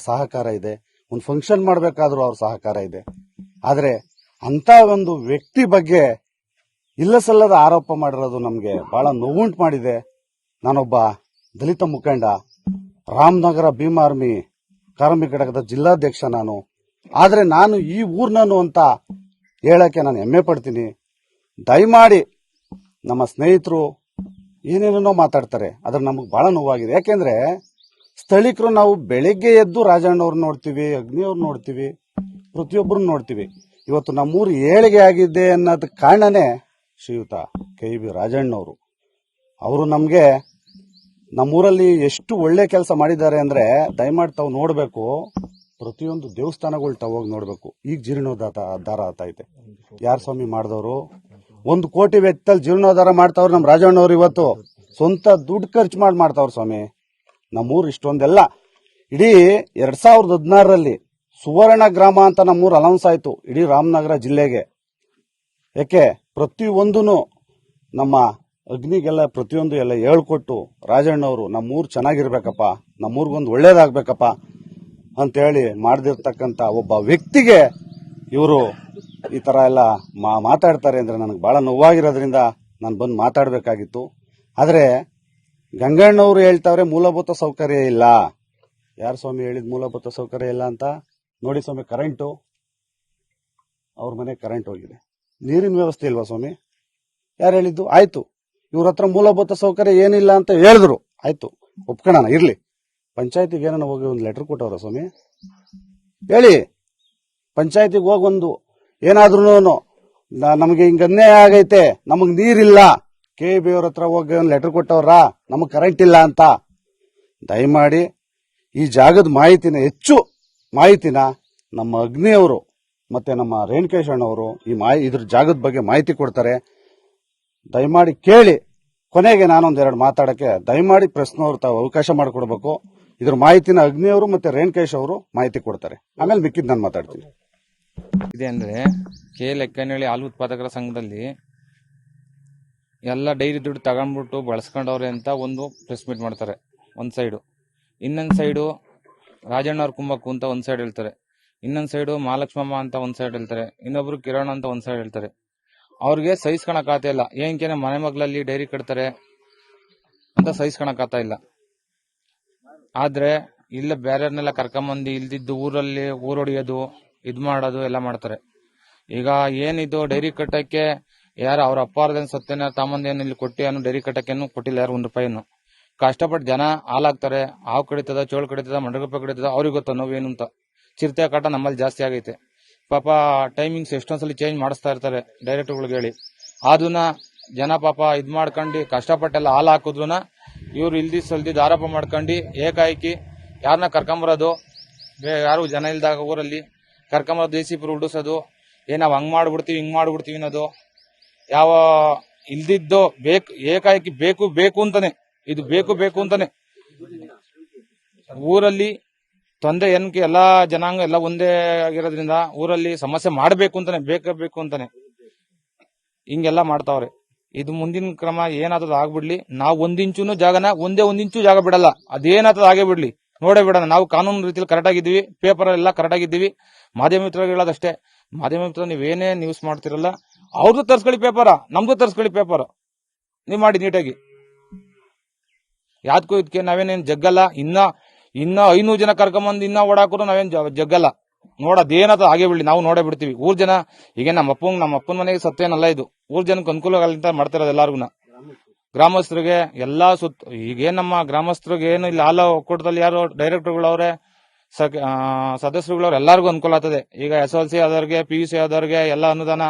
ಸಹಕಾರ ಇದೆ. ಒಂದು ಫಂಕ್ಷನ್ ಮಾಡಬೇಕಾದ್ರೂ ಅವ್ರ ಸಹಕಾರ ಇದೆ. ಆದರೆ ಅಂತ ಒಂದು ವ್ಯಕ್ತಿ ಬಗ್ಗೆ ಇಲ್ಲ ಸಲ್ಲದ ಆರೋಪ ಮಾಡಿರೋದು ನಮಗೆ ಬಹಳ ನೋವುಂಟು ಮಾಡಿದೆ. ನಾನೊಬ್ಬ ದಲಿತ ಮುಖಂಡ, ರಾಮನಗರ ಭೀಮ್ ಆರ್ಮಿ ಕಾರ್ಮಿಕ ಘಟಕದ ಜಿಲ್ಲಾಧ್ಯಕ್ಷ ನಾನು. ಆದರೆ ನಾನು ಈ ಊರ್ನನು ಅಂತ ಹೇಳಕ್ಕೆ ನಾನು ಹೆಮ್ಮೆ ಪಡ್ತೀನಿ. ದಯಮಾಡಿ ನಮ್ಮ ಸ್ನೇಹಿತರು ಏನೇನೋ ಮಾತಾಡ್ತಾರೆ, ಅದ್ರ ನಮಗೆ ಬಹಳ ನೋವಾಗಿದೆ. ಯಾಕೆಂದ್ರೆ ಸ್ಥಳೀಕರು ನಾವು ಬೆಳಿಗ್ಗೆ ಎದ್ದು ರಾಜಣ್ಣವ್ರು ನೋಡ್ತೀವಿ, ಅಗ್ನಿಯವ್ರು ನೋಡ್ತೀವಿ, ಪ್ರತಿಯೊಬ್ಬರು ನೋಡ್ತೀವಿ. ಇವತ್ತು ನಮ್ಮೂರು ಏಳಿಗೆ ಆಗಿದೆ ಅನ್ನೋದ ಕಾರಣನೇ ಶ್ರೀಯುತ KB ರಾಜಣ್ಣವರು. ಅವರು ನಮಗೆ ನಮ್ಮೂರಲ್ಲಿ ಎಷ್ಟು ಒಳ್ಳೆ ಕೆಲಸ ಮಾಡಿದ್ದಾರೆ ಅಂದ್ರೆ, ದಯಮಾಡಿ ತಾವು ನೋಡಬೇಕು. ಪ್ರತಿಯೊಂದು ದೇವಸ್ಥಾನಗಳು ತಾವು ನೋಡಬೇಕು. ಈಗ ಜೀರ್ಣೋದ್ಧಾರ ಆಗ್ತೈತೆ. ಯಾರು ಸ್ವಾಮಿ ಮಾಡಿದವರು? 1 ಕೋಟಿ ವೆಚ್ಚದಲ್ಲಿ ಜೀರ್ಣೋದ್ಧಾರ ಮಾಡ್ತಾವ್ರು ನಮ್ಮ ರಾಜಣ್ಣವ್ರು. ಇವತ್ತು ಸ್ವಂತ ದುಡ್ಡು ಖರ್ಚು ಮಾಡ್ತಾವ್ರು ಸ್ವಾಮಿ. ನಮ್ಮೂರು ಇಷ್ಟೊಂದೆಲ್ಲ ಇಡೀ 2016ರಲ್ಲಿ ಸುವರ್ಣ ಗ್ರಾಮ ಅಂತ ನಮ್ಮೂರು ಅನೌನ್ಸ್ ಆಯ್ತು ಇಡೀ ರಾಮನಗರ ಜಿಲ್ಲೆಗೆ. ಯಾಕೆ ಪ್ರತಿಯೊಂದೂ ನಮ್ಮ ಅಗ್ನಿಗೆಲ್ಲ ಪ್ರತಿಯೊಂದು ಎಲ್ಲ ಹೇಳ್ಕೊಟ್ಟು ರಾಜಣ್ಣವರು ನಮ್ಮೂರು ಚೆನ್ನಾಗಿರ್ಬೇಕಪ್ಪ, ನಮ್ಮೂರಿಗೊಂದು ಒಳ್ಳೇದಾಗ್ಬೇಕಪ್ಪ ಅಂತೇಳಿ ಮಾಡ್ದಿರ್ತಕ್ಕಂಥ ಒಬ್ಬ ವ್ಯಕ್ತಿಗೆ ಇವರು ಈ ತರ ಎಲ್ಲ ಮಾತಾಡ್ತಾರೆ ಅಂದ್ರೆ ನನಗೆ ಬಹಳ ನೋವಾಗಿರೋದ್ರಿಂದ ನಾನು ಬಂದು ಮಾತಾಡಬೇಕಾಗಿತ್ತು. ಆದರೆ ಗಂಗಣ್ಣವರು ಹೇಳ್ತಾವ್ರೆ ಮೂಲಭೂತ ಸೌಕರ್ಯ ಇಲ್ಲ. ಯಾರು ಸ್ವಾಮಿ ಹೇಳಿದ್ ಮೂಲಭೂತ ಸೌಕರ್ಯ ಇಲ್ಲ ಅಂತ? ನೋಡಿ ಸ್ವಾಮಿ, ಕರೆಂಟು, ಅವ್ರ ಮನೆ ಕರೆಂಟ್ ಹೋಗಿದೆ. ನೀರಿನ ವ್ಯವಸ್ಥೆ ಇಲ್ವಾ ಸ್ವಾಮಿ? ಯಾರು ಹೇಳಿದ್ದು? ಆಯ್ತು, ಇವ್ರ ಹತ್ರ ಮೂಲಭೂತ ಸೌಕರ್ಯ ಏನಿಲ್ಲ ಅಂತ ಹೇಳಿದ್ರು, ಆಯ್ತು ಒಪ್ಕೊಳ್ಳೋಣ, ಇರ್ಲಿ. ಪಂಚಾಯತಿಗೆ ಏನೋ ಹೋಗಿ ಒಂದು ಲೆಟರ್ ಕೊಟ್ಟವ್ರ ಸ್ವಾಮಿ? ಹೇಳಿ, ಪಂಚಾಯತಿಗೆ ಹೋಗಿ ಒಂದು ಏನಾದ್ರೂ ನಮಗೆ ಹಿಂಗ ಅನ್ಯಾಯ ಆಗೈತೆ, ನಮಗ್ ನೀರಿಲ್ಲ, KEB ಅವ್ರ ಹತ್ರ ಹೋಗಿ ಒಂದು ಲೆಟರ್ ಕೊಟ್ಟವ್ರ ನಮಗ್ ಕರೆಂಟ್ ಇಲ್ಲ ಅಂತ? ದಯಮಾಡಿ ಈ ಜಾಗದ ಮಾಹಿತಿನ, ಹೆಚ್ಚು ಮಾಹಿತಿನ ನಮ್ಮ ಅಗ್ನಿಯವರು ಮತ್ತೆ ನಮ್ಮ ರೇಣುಕೇಶಣ್ಣವರು ಇದ್ರ ಜಾಗದ ಬಗ್ಗೆ ಮಾಹಿತಿ ಕೊಡ್ತಾರೆ. ದಯಮಾಡಿ ಕೇಳಿ. ಕೊನೆಗೆ ನಾನೊಂದೆರಡು ಮಾತಾಡಕ್ಕೆ ದಯಮಾಡಿ ಪ್ರಶ್ನವ್ರು ತಾವು ಅವಕಾಶ ಮಾಡಿಕೊಡ್ಬೇಕು. ಇದ್ರ ಮಾಹಿತಿನ ಅಗ್ನಿಯವರು ಮತ್ತೆ ರೇಣುಕೇಶ್ ಅವರು ಮಾಹಿತಿ ಕೊಡ್ತಾರೆ. ಆಮೇಲೆ ಮಿಕ್ಕಿದ್ ನಾನು ಮಾತಾಡ್ತೀನಿ. ಇದೆ ಅಂದ್ರೆ ಕೆ ಲೆಕ್ಕನಹಳ್ಳಿ ಹಾಲು ಉತ್ಪಾದಕರ ಸಂಘದಲ್ಲಿ ಎಲ್ಲ ಡೈರಿ ದುಡ್ಡು ತಗೊಂಡ್ಬಿಟ್ಟು ಬಳಸ್ಕೊಂಡವ್ರೆ ಅಂತ ಒಂದು ಪ್ರೆಸ್ ಮೀಟ್ ಮಾಡ್ತಾರೆ ಒಂದ್ ಸೈಡು. ಇನ್ನೊಂದ್ ಸೈಡು ರಾಜಣ್ಣವ್ರ ಕುಂಬಕ್ಕು ಅಂತ ಒಂದ್ ಸೈಡ್ ಹೇಳ್ತಾರೆ. ಇನ್ನೊಂದ್ ಸೈಡು ಮಹಾಲಕ್ಷ್ಮಮ್ಮ ಅಂತ ಒಂದ್ ಸೈಡ್ ಹೇಳ್ತಾರೆ. ಇನ್ನೊಬ್ರು ಕಿರಣ್ ಅಂತ ಒಂದ್ ಸೈಡ್ ಹೇಳ್ತಾರೆ. ಅವ್ರಿಗೆ ಸಹಿಸ್ಕೊಳಕ್ ಆತ ಇಲ್ಲ. ಏನಕ್ಕೆ ಮನೆ ಮಗ್ಳಲ್ಲಿ ಡೈರಿ ಕಟ್ತಾರೆ ಅಂತ ಸಹಿಸ್ಕೊಳಕ್ ಆತ ಇಲ್ಲ. ಆದ್ರೆ ಇಲ್ಲ ಬೇರೆಯವ್ರನ್ನೆಲ್ಲ ಕರ್ಕೊಂಬಂದು ಇಲ್ದಿದ್ದು ಊರಲ್ಲಿ ಊರೊಡಿಯೋದು, ಇದ್ ಮಾಡೋದು ಎಲ್ಲ ಮಾಡ್ತಾರೆ. ಈಗ ಏನಿದು ಡೈರಿ ಕಟ್ಟಕ್ಕೆ ಯಾರು ಅವ್ರ ಅಪ್ಪಾರ್ದೇನು ಸತ್ತೇನ ತಾಮಂದೇನು ಇಲ್ಲಿ ಕೊಟ್ಟು ಡೈರಿ ಕಟ್ಟಕ್ಕೇನು ಕೊಟ್ಟಿಲ್ಲ ಯಾರು ₹1. ಕಷ್ಟಪಟ್ಟು ಜನ ಹಾಲಾಗ್ತಾರೆ. ಹಾವು ಕಡಿತದ, ಚೋಳು ಕಡಿತದ, ಮಂಡಗಪ್ಪ ಕಡಿತದ, ಅವ್ರಿಗೆ ಗೊತ್ತ ನೋವೇನು ಅಂತ. ಚಿರತೆ ಕಾಟ ನಮ್ಮಲ್ಲಿ ಜಾಸ್ತಿ ಆಗೈತೆ. ಪಾಪ ಟೈಮಿಂಗ್ಸ್ ಎಷ್ಟೊಂದ್ಸಲಿ ಚೇಂಜ್ ಮಾಡಿಸ್ತಾ ಇರ್ತಾರೆ ಡೈರೆಕ್ಟರ್ಗಳಿಗೆ ಹೇಳಿ. ಅದನ್ನ ಜನ ಪಾಪ ಇದ್ ಮಾಡ್ಕೊಂಡು ಕಷ್ಟಪಟ್ಟೆಲ್ಲ ಹಾಲು ಹಾಕಿದ್ರುನ ಇವ್ರು ಇಲ್ದಿದ್ದು ಆರೋಪ ಮಾಡ್ಕೊಂಡು ಏಕಾಏಕಿ ಯಾರನ್ನ ಕರ್ಕೊಂಬರೋದು, ಯಾರು ಜನ ಇಲ್ದಾಗ ಊರಲ್ಲಿ ಕರ್ಕೊಂಬರೋದು, JCP ಹುಡ್ಸೋದು, ನಾವ್ ಹಂಗ್ ಮಾಡ್ಬಿಡ್ತೀವಿ ಹಿಂಗ್ ಮಾಡ್ಬಿಡ್ತೀವಿ ಅನ್ನೋದು. ಯಾವ ಇಲ್ದಿದ್ದು ಏಕಾಏಕಿ ಬೇಕು ಅಂತಾನೆ, ಇದು ಬೇಕು ಅಂತಾನೆ ಊರಲ್ಲಿ ತೊಂದರೆ ಏನಕ್ಕೆ ಎಲ್ಲಾ ಜನಾಂಗ ಎಲ್ಲ ಒಂದೇ ಆಗಿರೋದ್ರಿಂದ ಊರಲ್ಲಿ ಸಮಸ್ಯೆ ಮಾಡಬೇಕು ಅಂತಾನೆ, ಬೇಕು ಅಂತಾನೆ ಹಿಂಗೆಲ್ಲ ಮಾಡ್ತಾವ್ರೆ. ಇದು ಮುಂದಿನ ಕ್ರಮ ಏನಾದ್ರು ಆಗ್ಬಿಡ್ಲಿ. ನಾವು ಒಂದಿಂಚೂನು ಜಾಗನ ಒಂದಿಂಚು ಜಾಗ ಬಿಡಲ್ಲ. ಅದೇನಾಗ್ತದ ಆಗೇ ಬಿಡ್ಲಿ, ನೋಡೇ ಬಿಡೋಣ. ನಾವು ಕಾನೂನು ರೀತಿಯಲ್ಲಿ ಕರೆಕ್ಟ್ ಆಗಿದ್ದೀವಿ, ಪೇಪರ್ ಎಲ್ಲ ಕರೆಕ್ಟ್ ಆಗಿದ್ದೀವಿ. ಮಾಧ್ಯಮ ಮಿತ್ರರಿಗೆ ಹೇಳೋದಷ್ಟೇ, ಮಾಧ್ಯಮ ಮಿತ್ರ ನೀವೇನೇ ನ್ಯೂಸ್ ಮಾಡ್ತಿರಲ್ಲ ಅವ್ರದ್ದು ತರ್ಸ್ಕೊಳ್ಳಿ ಪೇಪರ, ನಮ್ದು ತರ್ಸ್ಕೊಳ್ಳಿ ಪೇಪರ್, ನೀವ್ ಮಾಡಿ ನೀಟಾಗಿ. ಯಾವ್ದಕ್ಕೂ ಇದಕ್ಕೆ ನಾವೇನೇನ್ ಜಗ್ಗಲ್ಲ. ಇನ್ನ 500 ಜನ ಕರ್ಕೊಂಬಂದು ಇನ್ನ ಓಡಾಕರು ನಾವೇನ್ ಜಗ್ಗಲ್ಲ. ನೋಡೋದೇನದ ಹಾಗೆ ಬಿಡ್ಲಿ, ನಾವು ನೋಡೇ ಬಿಡ್ತೀವಿ. ಊರ್ ಜನ ಈಗ ನಮ್ಮ ಅಪ್ಪನ ಮನೆಗೆ ಸತ್ತೇನಲ್ಲ, ಇದು ಊರ್ ಜನಕ್ಕೆ ಅನುಕೂಲ ಆಗಲಿಂತ ಮಾಡ್ತಿರೋದು ಎಲ್ಲಾರ್ಗು. ಗ್ರಾಮಸ್ಥರಿಗೆ ಎಲ್ಲಾ ಈಗೇನ್ ನಮ್ಮ ಗ್ರಾಮಸ್ಥರಿಗೆ ಏನು ಇಲ್ಲಿ ಹಾಲು ಒಕ್ಕೂಟದಲ್ಲಿ ಯಾರು ಡೈರೆಕ್ಟರ್ಗಳವ್ರೆ, ಸದಸ್ಯರುಗಳವ್ರು ಎಲ್ಲಾರ್ಗು ಅನುಕೂಲ ಆಗ್ತದೆ. ಈಗ SLC ಆದವ್ರಿಗೆ, PUC ಆದವ್ರಿಗೆ ಎಲ್ಲ ಅನುದಾನ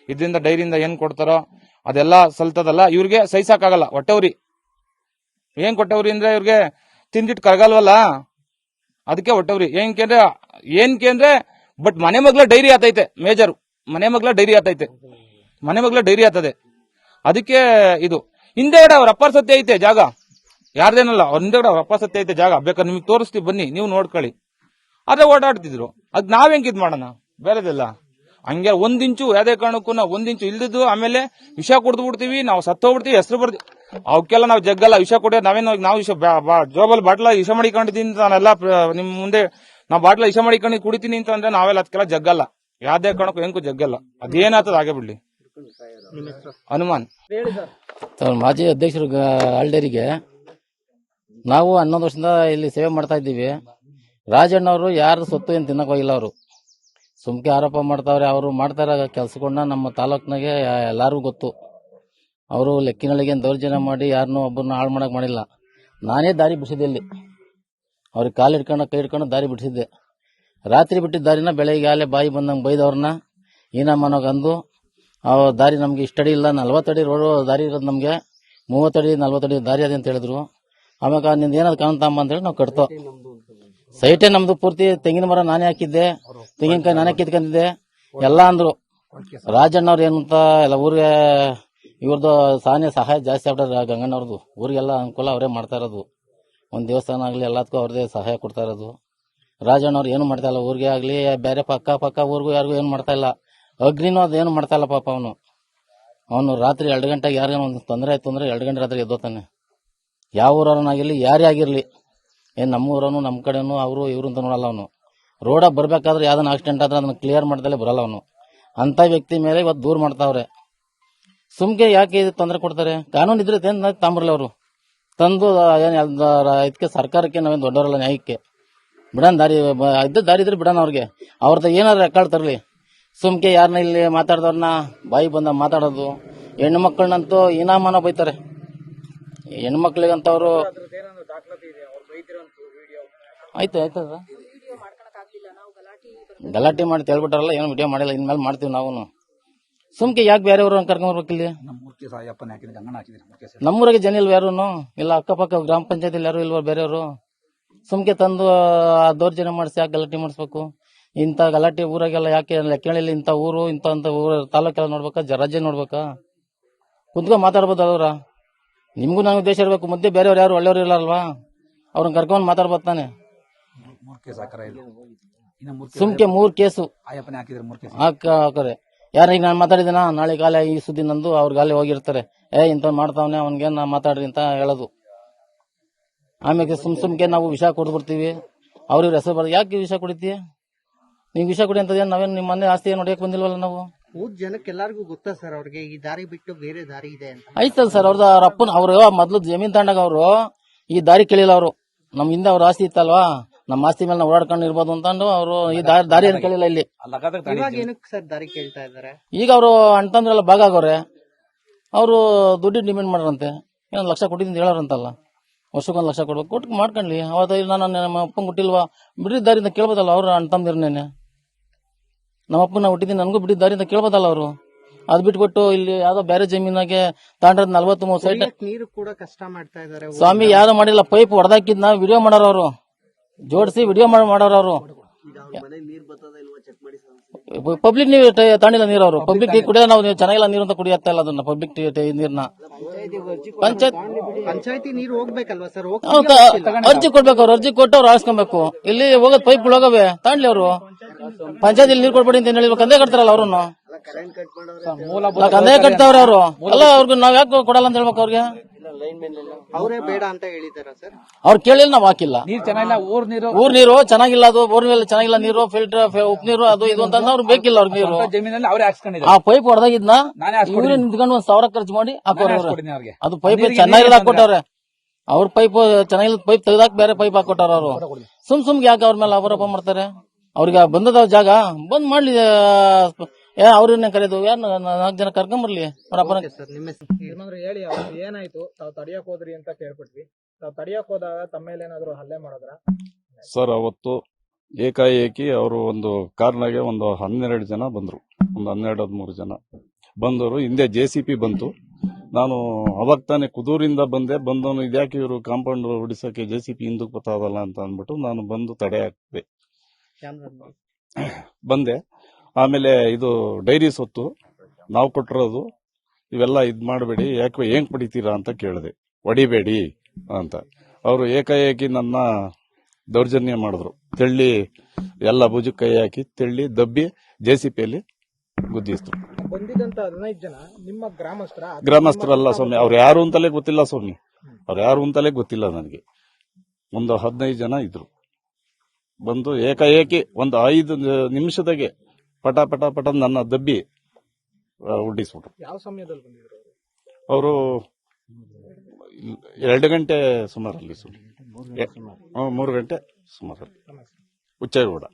ಇದರಿಂದ ಡೈರಿಯಿಂದ ಏನ್ ಕೊಡ್ತಾರೋ ಅದೆಲ್ಲ ಸಲ್ತದಲ್ಲ. ಇವ್ರಿಗೆ ಸಹಿಸಕ್ಕಾಗಲ್ಲ. ಹೊಟ್ಟೆವ್ರಿ ಏನ್ ಕೊಟ್ಟವ್ರಿ ಅಂದ್ರೆ ಇವ್ರಿಗೆ ತಿಂದಿಟ್ಟು ಕರಗಲ್ವಲ್ಲ, ಅದಕ್ಕೆ ಹೊಟ್ಟವ್ರಿ. ಏನ್ಕೆ ಅಂದ್ರೆ ಬಟ್ ಮನೆ ಮಗ್ಳ ಡೈರಿ ಆತೈತೆ. ಮೇಜರ್ ಮನೆ ಮಗ್ಳ ಡೈರಿ ಆತದೆ. ಅದಕ್ಕೆ ಇದು ಹಿಂದೆಗಡೆ ಅವ್ರ ಅಪ್ಪಾರ ಸತ್ಯ ಐತೆ ಜಾಗ, ಯಾರ್ದೇನಲ್ಲ, ಅವ್ರ ಹಿಂದೆಗಡೆ ಅವ್ರ ಅಪ್ಪ ಸತ್ಯ ಐತೆ ಜಾಗ. ಬೇಕಾದ್ರೆ ನಿಮ್ಗೆ ತೋರಿಸ್ತೀವಿ, ಬನ್ನಿ ನೀವು ನೋಡ್ಕೊಳ್ಳಿ. ಅದೇ ಓಡಾಡ್ತಿದ್ರು. ಅದ್ ನಾವ್ ಹೆಂಗ್ ಇದ್ ಮಾಡೋಣ, ಬೇರೆದೆಲ್ಲ ಹಂಗೆ ಒಂದಿಂಚು ಯಾವ್ದೇ ಕಾರಣಕ್ಕೂ ನಾವು ಒಂದಿಂಚು ಇಲ್ದಿದ್ದು ಆಮೇಲೆ ವಿಷ ಕುಡ್ದು ಬಿಡ್ತೀವಿ, ನಾವು ಸತ್ತೋಗ್ಬಿಡ್ತೀವಿ, ಹೆಸರು ಬರ್ತೀವಿ. ಅವಕ್ಕೆಲ್ಲ ನಾವು ಜಗ್ಗಲ್ಲ. ವಿಷ ಕುಡಿಯೋದು ನಾವು ಜೋಬಲ್ ಬಾಟ್ಲ ವಿಷ ಮಾಡಿಕೊಂಡಿದ್ದೀನಿ ಅಂತ ನಾನೆಲ್ಲ ನಿಮ್ ಮುಂದೆ ನಾವು ಬಾಟ್ಲ ವಿಷ ಮಾಡಿಕೊಂಡು ಕುಡಿತೀನಿ ಅಂತ ಅಂದ್ರೆ ನಾವೆಲ್ಲ ಅದಕ್ಕೆಲ್ಲ ಜಗ್ಗಲ್ಲ. ಯಾವ್ದೇ ಕಾರಣಕ್ಕೂ ಹೆಂಗೂ ಜಗ್ಗಲ್ಲ. ಅದೇನಾಗ್ತದ ಹಾಗೆ ಬಿಡ್ಲಿ. ಹನುಮಾನ್ ಮಾಜಿ ಅಧ್ಯಕ್ಷರು ಆಲ್ಡೇರಿಗೆ ನಾವು 11 ವರ್ಷದಿಂದ ಇಲ್ಲಿ ಸೇವೆ ಮಾಡ್ತಾ ಇದ್ದೀವಿ. ರಾಜಣ್ಣವರು ಯಾರು ಸೊತ್ತು ಏನು ತಿನ್ನಕ್ ಹೋಗಿಲ್ಲ. ಅವರು ಸುಮ್ಕೆ ಆರೋಪ ಮಾಡ್ತಾವ್ರೆ. ಅವರು ಮಾಡ್ತಾ ಇರೋ ಕೆಲ್ಸಗಳನ್ನ ನಮ್ಮ ತಾಲೂಕ್ನಾಗೆ ಎಲ್ಲಾರ್ಗೂ ಗೊತ್ತು. ಅವರು ಲೆಕ್ಕಿನೊಳಗೆ ದೌರ್ಜನ್ಯ ಮಾಡಿ ಯಾರನ್ನೂ ಒಬ್ಬರನ್ನ ಹಾಳು ಮಾಡಕ್ ಮಾಡಿಲ್ಲ. ನಾನೇ ದಾರಿ ಬಿಡಿಸಿದ್ದೆ. ಇಲ್ಲಿ ಅವ್ರಿಗೆ ಕಾಲು ಹಿಡ್ಕೊಂಡು ಕೈ ಹಿಡ್ಕೊಂಡು ದಾರಿ ಬಿಡಿಸಿದ್ದೆ. ರಾತ್ರಿ ಬಿಟ್ಟಿದ್ದ ದಾರಿನ ಬೆಳಗ್ಗೆ ಆಲೆ ಬಾಯಿ ಬಂದಂಗೆ ಬೈದವ್ರನ್ನ ಮನೋಗಂದು ಆ ದಾರಿ ನಮ್ಗೆ ಇಷ್ಟಡಿ ಇಲ್ಲ, 40 ಅಡಿ ರೋಡ್ ದಾರಿ ಇರೋದು ನಮ್ಗೆ, 30 ಅಡಿ 40 ಅಡಿ ದಾರಿ ಅದೇ ಅಂತ ಹೇಳಿದ್ರು. ಆಮ್ಯಾಗ ನಿಂದ ಏನಾದ್ರು ಕಾಣ್ತಮ್ಮ ಅಂತೇಳಿ ನಾವು ಕಟ್ತೋ. ಸೈಟೇ ನಮ್ದು ಪೂರ್ತಿ ತೆಂಗಿನ ಮರ ನಾನೇ ಹಾಕಿದ್ದೆ, ತೆಂಗಿನಕಾಯಿ ನಾನೇ ಕಿತ್ಕೊಂಡಿದ್ದೆ ಎಲ್ಲ ಅಂದ್ರು. ರಾಜಣ್ಣವ್ರು ಏನಂತ ಎಲ್ಲ ಊರಿಗೆ ಇವ್ರದ್ದು ಸಹಾಯ ಜಾಸ್ತಿ ಆಗ್ಬಿಟ್ರೆ ಗಂಗಣ್ಣವ್ರದ್ದು. ಊರಿಗೆಲ್ಲ ಅನುಕೂಲ ಅವರೇ ಮಾಡ್ತಾ ಇರೋದು. ಒಂದ್ ದೇವಸ್ಥಾನ ಆಗ್ಲಿ ಎಲ್ಲದಕ್ಕೂ ಅವ್ರದೇ ಸಹಾಯ ಕೊಡ್ತಾ ಇರೋದು. ರಾಜಣ್ಣವ್ರು ಏನು ಮಾಡ್ತಾ ಇಲ್ಲ ಊರಿಗೆ ಆಗ್ಲಿ, ಬೇರೆ ಪಕ್ಕ ಊರಿಗೂ ಯಾರಿಗೂ ಏನು ಮಾಡ್ತಾ ಇಲ್ಲ. ಅಗ್ನಿನೂ ಅದೇನು ಮಾಡ್ತಾ ಇಲ್ಲ ಪಾಪ. ಅವನು ಅವನು ರಾತ್ರಿ 2 ಗಂಟೆಗೆ ಯಾರಿಗಾನ ಒಂದು ತೊಂದರೆ ಆಯ್ತು ಅಂದ್ರೆ 2 ಗಂಟೆ ರಾತ್ರಿ ಎದ್ದೋತಾನೆ. ಯಾವ ಊರವನಾಗಿರ್ಲಿ ಯಾರೇ ಆಗಿರ್ಲಿ, ಏನ್ ನಮ್ಮ ಊರನು ನಮ್ಮ ಕಡೆನು ಅವರು ಇವರು ಅಂತ ನೋಡಲ್ಲ ಅವನು. ರೋಡ ಬರ್ಬೇಕಾದ್ರೆ ಯಾವ್ದನ್ನ ಆಕ್ಸಿಡೆಂಟ್ ಆದ್ರೆ ಅದನ್ನ ಕ್ಲಿಯರ್ ಮಾಡ್ದಲೇ ಬರಲ್ಲ ಅವನು. ಅಂತ ವ್ಯಕ್ತಿ ಮೇಲೆ ಇವತ್ತು ದೂರ ಮಾಡ್ತಾವ್ರೆ. ಸುಮ್ಕೆ ಯಾಕೆ ತೊಂದರೆ ಕೊಡ್ತಾರೆ? ಕಾನೂನು ಇದ್ರೆ ತಾಂಬರ್ಲಿ ಅವರು ತಂದು ಇದಕ್ಕೆ ಸರ್ಕಾರಕ್ಕೆ ನಾವೇನು ದೊಡ್ಡವರಲ್ಲ, ನ್ಯಾಯಕ್ಕೆ ಬಿಡೋಣ. ದಾರಿ ಇದ್ದ ದಾರಿ ಇದ್ರೆ ಬಿಡೋಣ ಅವ್ರಿಗೆ. ಅವ್ರದ್ದು ಏನಾದ್ರು ರೆಕಾರ್ಡ್ ತರಲಿ. ಸುಮ್ಕೆ ಯಾರನ್ನ ಇಲ್ಲಿ ಮಾತಾಡ್ದವ್ರನ್ನ ಬಾಯಿ ಬಂದ ಮಾತಾಡೋದು. ಹೆಣ್ಣು ಮಕ್ಕಳನ್ನಂತೂ ಇನಾಮನ ಬೈತಾರೆ. ಹೆಣ್ಮಕ್ಳಿಗಂತವ್ರು ಆಯ್ತು ಗಲಾಟೆ ಮಾಡಿ ಹೇಳ್ಬಿಟ್ಟಾರಲ್ಲ, ಏನು ವಿಡಿಯೋ ಮಾಡಿಲ್ಲ, ಇನ್ಮೇಲೆ ಮಾಡ್ತೀವಿ ನಾವು. ಸುಮ್ಕೆ ಯಾಕೆ ಬೇರೆಯವರು ಕರ್ಕೊಂಡ್ಬರ್ಬೇಕಿಲ್ಲಿ? ನಮ್ಮೂರಿಗೆ ಜನ ಇಲ್ವ ಯಾರು? ಇಲ್ಲ ಅಕ್ಕಪಕ್ಕ ಗ್ರಾಮ ಪಂಚಾಯತಿಲಿ ಯಾರು ಇಲ್ವ ಬೇರೆಯವರು? ಸುಮ್ಕೆ ತಂದು ದೌರ್ಜನ್ಯ ಮಾಡಿಸಿ ಯಾಕೆ ಗಲಾಟೆ ಮಾಡಿಸ್ಬೇಕು? ಇಂಥ ಗಲಾಟೆ ಊರಾಗೆಲ್ಲ ಯಾಕೆ ಲೆಕ್ಕಳಿಲ್ಲ? ಇಂಥ ಊರು ಇಂಥ ಊರ ತಾಲೂಕೆಲ್ಲ ನೋಡ್ಬೇಕಾ, ರಾಜ್ಯ ನೋಡ್ಬೇಕಾ? ಕುಂತ್ಕೊಂಡು ಮಾತಾಡ್ಬೋದು ಅವ್ರ. ನಿಮ್ಗೂ ನಾವು ಉದ್ದೇಶ ಇರಬೇಕು. ಮುದ್ದೆ ಬೇರೆಯವ್ರು ಯಾರು ಒಳ್ಳೆಯವ್ರು ಇಲ್ಲ ಅಲ್ವಾ? ಅವ್ರನ್ನ ಕರ್ಕೊಂಡು ಮಾತಾಡ್ಬೋದು ತಾನೆ. ಸುಮ್ಕೆ 3 ಕೇಸು ಹಾಕರೆ. ಯಾರೀಗ ನಾನು ಮಾತಾಡಿದಿನ ನಾಳೆ ಕಾಲ ಈ ಸುದ್ದಿ ನಂದು ಅವ್ರ ಗಾಲೆ ಹೋಗಿರ್ತಾರೆ. ಇಂಥ ಮಾಡ್ತಾವನೆ ಅವ್ನಿಗೆ ನಾ ಮಾತಾಡ್ರಿ ಅಂತ ಹೇಳೋದು. ಆಮೇಲೆ ಸುಮ್ಕೆ ನಾವು ವಿಷ ಕೊಡ್ಬಿಡ್ತೀವಿ. ಅವ್ರಿಗೆ ಹೆಸರು ಬರ್ದು ಯಾಕೆ ವಿಷ ಕುಡಿತೀವಿ? ನೀವು ವಿಷ ಕುಡಿ ಅಂತ ನಾವೇನು ನಿಮ್ಮ ಮನೆ ಆಸ್ತಿ ಏನು ಹೊಡೆಯಕ್ ಬಂದಿಲ್ವಲ್ಲ ನಾವು? ಊರ್ ಜನಕ್ಕೆ ಎಲ್ಲಾರ್ಗು ಗೊತ್ತಾ ಸರ್ ಅವ್ರಿಗೆ ಈ ದಾರಿ ಬಿಟ್ಟು ಬೇರೆ ದಾರಿ ಇದೆ ಅಂತ? ಆಯ್ತಲ್ಲ ಸರ್, ಅವ್ರ ಅಪ್ಪನ ಅವ್ರು ಮೊದ್ಲು ಜಮೀನ್ ತಗೊಂಡಾಗ ಅವರು ಈ ದಾರಿ ಕೇಳಿಲ್ಲ. ಅವರು ನಮ್ಮ ಹಿಂದೆ ಅವ್ರ ಆಸ್ತಿ ಇತ್ತಲ್ವಾ, ನಮ್ಮ ಆಸ್ತಿ ಮೇಲೆ ನಾವು ಓಡಾಡ್ಕೊಂಡು ಇರ್ಬೋದು ಅಂತಂದು ಅವರು ಈ ದಾರಿ ಏನು ಕೇಳಿಲ್ಲ ಇಲ್ಲಿ. ಇವಾಗ ಏನಕ್ಕೆ ಸರ್ ದಾರಿ ಕೇಳ್ತಾ ಇದಾರೆ? ಈಗ ಅವರು ಅಣ್ತಂದ್ರೆಲ್ಲ ಭಾಗ ಆಗೋರೆ. ಅವರು ದುಡ್ಡು ಡಿಮ್ಯಾಂಡ್ ಮಾಡ್ರಂತೆ. ಏನೊಂದು 1 ಲಕ್ಷ ಕೊಟ್ಟಿದ್ದೀನಿ ಹೇಳೋರಂತಲ್ಲ, ವರ್ಷಕ್ಕೊಂದು 1 ಲಕ್ಷ ಕೊಡ್ಬೇಕು. ಕೊಟ್ಟು ಮಾಡ್ಕೊಂಡ್ಲಿ. ಅವತ್ತು ನಾನು ನಮ್ಮ ಅಪ್ಪಂಗೆ ಹುಟ್ಟಿಲ್ವಾ, ಬಿಡಿದ ದಾರಿಯಿಂದ ಕೇಳ್ಬೋದಲ್ಲ ಅವ್ರು ಅಣ್ತಂದಿರ್ನೇನೆ. ನಮ್ಮ ಅಪ್ಪನ ಹುಟ್ಟಿದ್ದೀನಿ, ನನಗೂ ಬಿಡಿದ ದಾರಿಯಿಂದ ಕೇಳ್ಬೋದಲ್ಲ ಅವರು. ಅದ್ ಬಿಟ್ಬಿಟ್ಟು ಇಲ್ಲಿ ಯಾವ್ದೋ ಬೇರೆ ಜಮೀನಾಗೆ ತಾಂಡ್ರದ್ 43 ಸೈಟ್ ನೀರು ಕೂಡ ಕಷ್ಟ ಮಾಡ್ತಾ ಇದಾರೆ. ಸ್ವಾಮಿ ಯಾರು ಮಾಡಿಲ್ಲ, ಪೈಪ್ ಹೊಡೆದಾಕಿದ್ನ ವಿಡಿಯೋ ಮಾಡೋರು ಅವರು, ಜೋಡಿಸಿ ವಿಡಿಯೋ ಮಾಡೋರು ಅವರು. ಪಬ್ಲಿಕ್ ನೀರು ತಾಂಡಿಲ್ಲ ನೀರು ಅವರು. ಪಬ್ಲಿಕ್ ಕುಡಿಯೋ ನಾವು ಚೆನ್ನಾಗಿಲ್ಲ ನೀರು ಅಂತ ಕುಡಿಯತ್ತಾ ಇಲ್ಲ ಅದನ್ನ ಪಬ್ಲಿಕ್ ನೀರ್ನ. ಪಂಚಾಯತಿ ನೀರು ಹೋಗ್ಬೇಕಲ್ವಾ ಸರ್? ಅರ್ಜಿ ಕೊಡ್ಬೇಕು, ಅವ್ರು ಅರ್ಜಿ ಕೊಟ್ಟು ಅವ್ರು ಆಳ್ಸ್ಕೊಬೇಕು. ಇಲ್ಲಿ ಹೋಗೋದ್ ಪೈಪ್ಗಳು ಹೋಗವೆ, ತಾಂಡ್ಲಿ ಅವರು. ಪಂಚಾಯತಿ ನೀರು ಕೊಡ್ಬೇಡಿ ಅಂತ ಹೇಳಿ ಕಂದೆ ಕಟ್ತಾರಲ್ಲ ಅವ್ರನ್ನು. ಕಂದೆ ಕಟ್ತಾವ್ರೆ ಅವರು. ಅಲ್ಲ ಅವ್ರಿಗೆ ನಾವ್ ಯಾಕೆ ಕೊಡಲ್ಲ ಅಂತ ಹೇಳ್ಬೇಕು ಅವ್ರಿಗೆ? ಅವರೇ ಬೇಡ ಅಂತ ಹೇಳಿದಾರ ಸರ್? ಅವ್ರು ಕೇಳಿಲ್ಲ, ನಾವ್ ಹಾಕಿಲ್ಲ. ಊರ್ ನೀರು ಚೆನ್ನಾಗಿಲ್ಲ, ಅದು ಬೋರ್ವೆಲ್ ಚೆನ್ನಾಗಿಲ್ಲ, ನೀರು ಫಿಲ್ಟರ್ ಉಪ್ಪು ನೀರು ಅದು ಇದು ಅಂತ ಅವ್ರು ಬೇಕಿಲ್ಲ ಅವ್ರಿಗೆ ನೀರು. ಜಮೀನಲ್ಲಿ ಅವರೇ ಹಾಕ್ಸ್ಕೊಂಡಿದ್ದಾರೆ. ಆ ಪೈಪ್ ಹೊಡೆದಾಗಿದ್ನ ಇವ್ರೆ ನಿಂತ್ಕೊಂಡು 1,000 ಖರ್ಚು ಮಾಡಿ ಹಾಕೋರು. ಅದು ಪೈಪ್ ಚೆನ್ನಾಗಿಲ್ಲ ಹಾಕೊಟ್ಟವ್ರೆ. ಅವ್ರ ಪೈಪ್ ಚೆನ್ನಾಗಿಲ್ಲ, ಪೈಪ್ ತೆಗೆದಾಕ್ ಬೇರೆ ಪೈಪ್ ಹಾಕೊಟ್ಟಾರ ಅವರು. ಸುಮ್ಗೆ ಯಾಕೆ ಅವ್ರ ಮೇಲೆ ಆರೋಪ ಮಾಡ್ತಾರೆ? ಅವ್ರಿಗೆ ಬಂದದ ಜಾಗ ಬಂದ್ ಮಾಡ್ಲಿ. ಅವ್ರನ್ನೇ ಕರೆದು 4 ಜನ ಕರ್ಕೊಂಬರ್ಲಿ. ಹೇಳಿ ಅವ್ರು ಏನಾಯ್ತು, ತಾವು ತಡಿಯಕ್ ಹೋದ್ರಿ ಅಂತ ಕೇಳ್ಬಿಟ್ವಿ. ತಾವು ತಡಿಯಕ್ ಹೋದಾಗ ತಮ್ಮ ಮೇಲೆ ಏನಾದ್ರು ಹಲ್ಲೆ ಮಾಡಿದ್ರ? ಸರ್, ಅವತ್ತು ಏಕಾಏಕಿ ಅವರು ಒಂದು ಕಾರ್ನಾಗೆ ಒಂದು 12 ಜನ ಬಂದ್ರು. ಒಂದು 12-13 ಜನ ಬಂದವರು. ಹಿಂದೆ JCP ಬಂತು. ನಾನು ಅವಾಗ ತಾನೇ ಕುದೂರಿಂದ ಬಂದವನು ಇದ್ಯಾಕೆ ಇವರು ಕಾಂಪೌಂಡ್ ಹೊಡಿಸಕ್ಕೆ JCP ಹಿಂದಕ್ಕೆ ಬತ್ತಾದಲ್ಲ ಅಂತ ಅಂದ್ಬಿಟ್ಟು ನಾನು ಬಂದು ತಡೆ ಹಾಕ್ದೆ. ಬಂದೆ. ಆಮೇಲೆ ಇದು ಡೈರಿ ಸೊತ್ತು ನಾವು ಕೊಟ್ಟಿರೋದು, ಇವೆಲ್ಲ ಇದ್ ಮಾಡಬೇಡಿ, ಯಾಕೆ ಹೆಂಗ್ ಪಡಿತೀರಾ ಅಂತ ಕೇಳಿದೆ. ಹೊಡಿಬೇಡಿ ಅಂತ. ಅವರು ಏಕಾಏಕಿ ನನ್ನ ದೌರ್ಜನ್ಯ ಮಾಡಿದ್ರು. ತೆಳ್ಳಿ ಎಲ್ಲ ಭುಜಕ್ಕೆ ಕೈ ಹಾಕಿ ತೆಳ್ಳಿ ದಬ್ಬಿ JCPಯಲ್ಲಿ ಗುದ್ದಿಸ್ತು. ಬಂದಿದ್ದಂತ 15 ಜನ ನಿಮ್ಮ ಗ್ರಾಮಸ್ಥರಲ್ಲ ಸ್ವಾಮಿ. ಅವ್ರು ಯಾರು ಅಂತಲೇ ಗೊತ್ತಿಲ್ಲ ಸ್ವಾಮಿ. ಅವ್ರು ಯಾರು ಅಂತಲೇ ಗೊತ್ತಿಲ್ಲ ನನಗೆ. ಒಂದು 15 ಜನ ಇದ್ರು. ಬಂದು ಏಕಾಏಕಿ ಒಂದು 5 ನಿಮಿಷದಾಗೆ ಪಟ ಪಟ ಪಟ ನನ್ನ ದಬ್ಬಿ ಹುಡ್ಡಿಸ್ಬಿಟ್ರು. ಯಾವ ಸಮಯದಲ್ಲಿ ಬಂದಿದ್ರು ಅವರು? 2 ಗಂಟೆ ಸುಮಾರಲ್ಲಿ. 3 ಗಂಟೆ ಸುಮಾರಲ್ಲಿ. ಹುಚ್ಚೇಗೌಡ.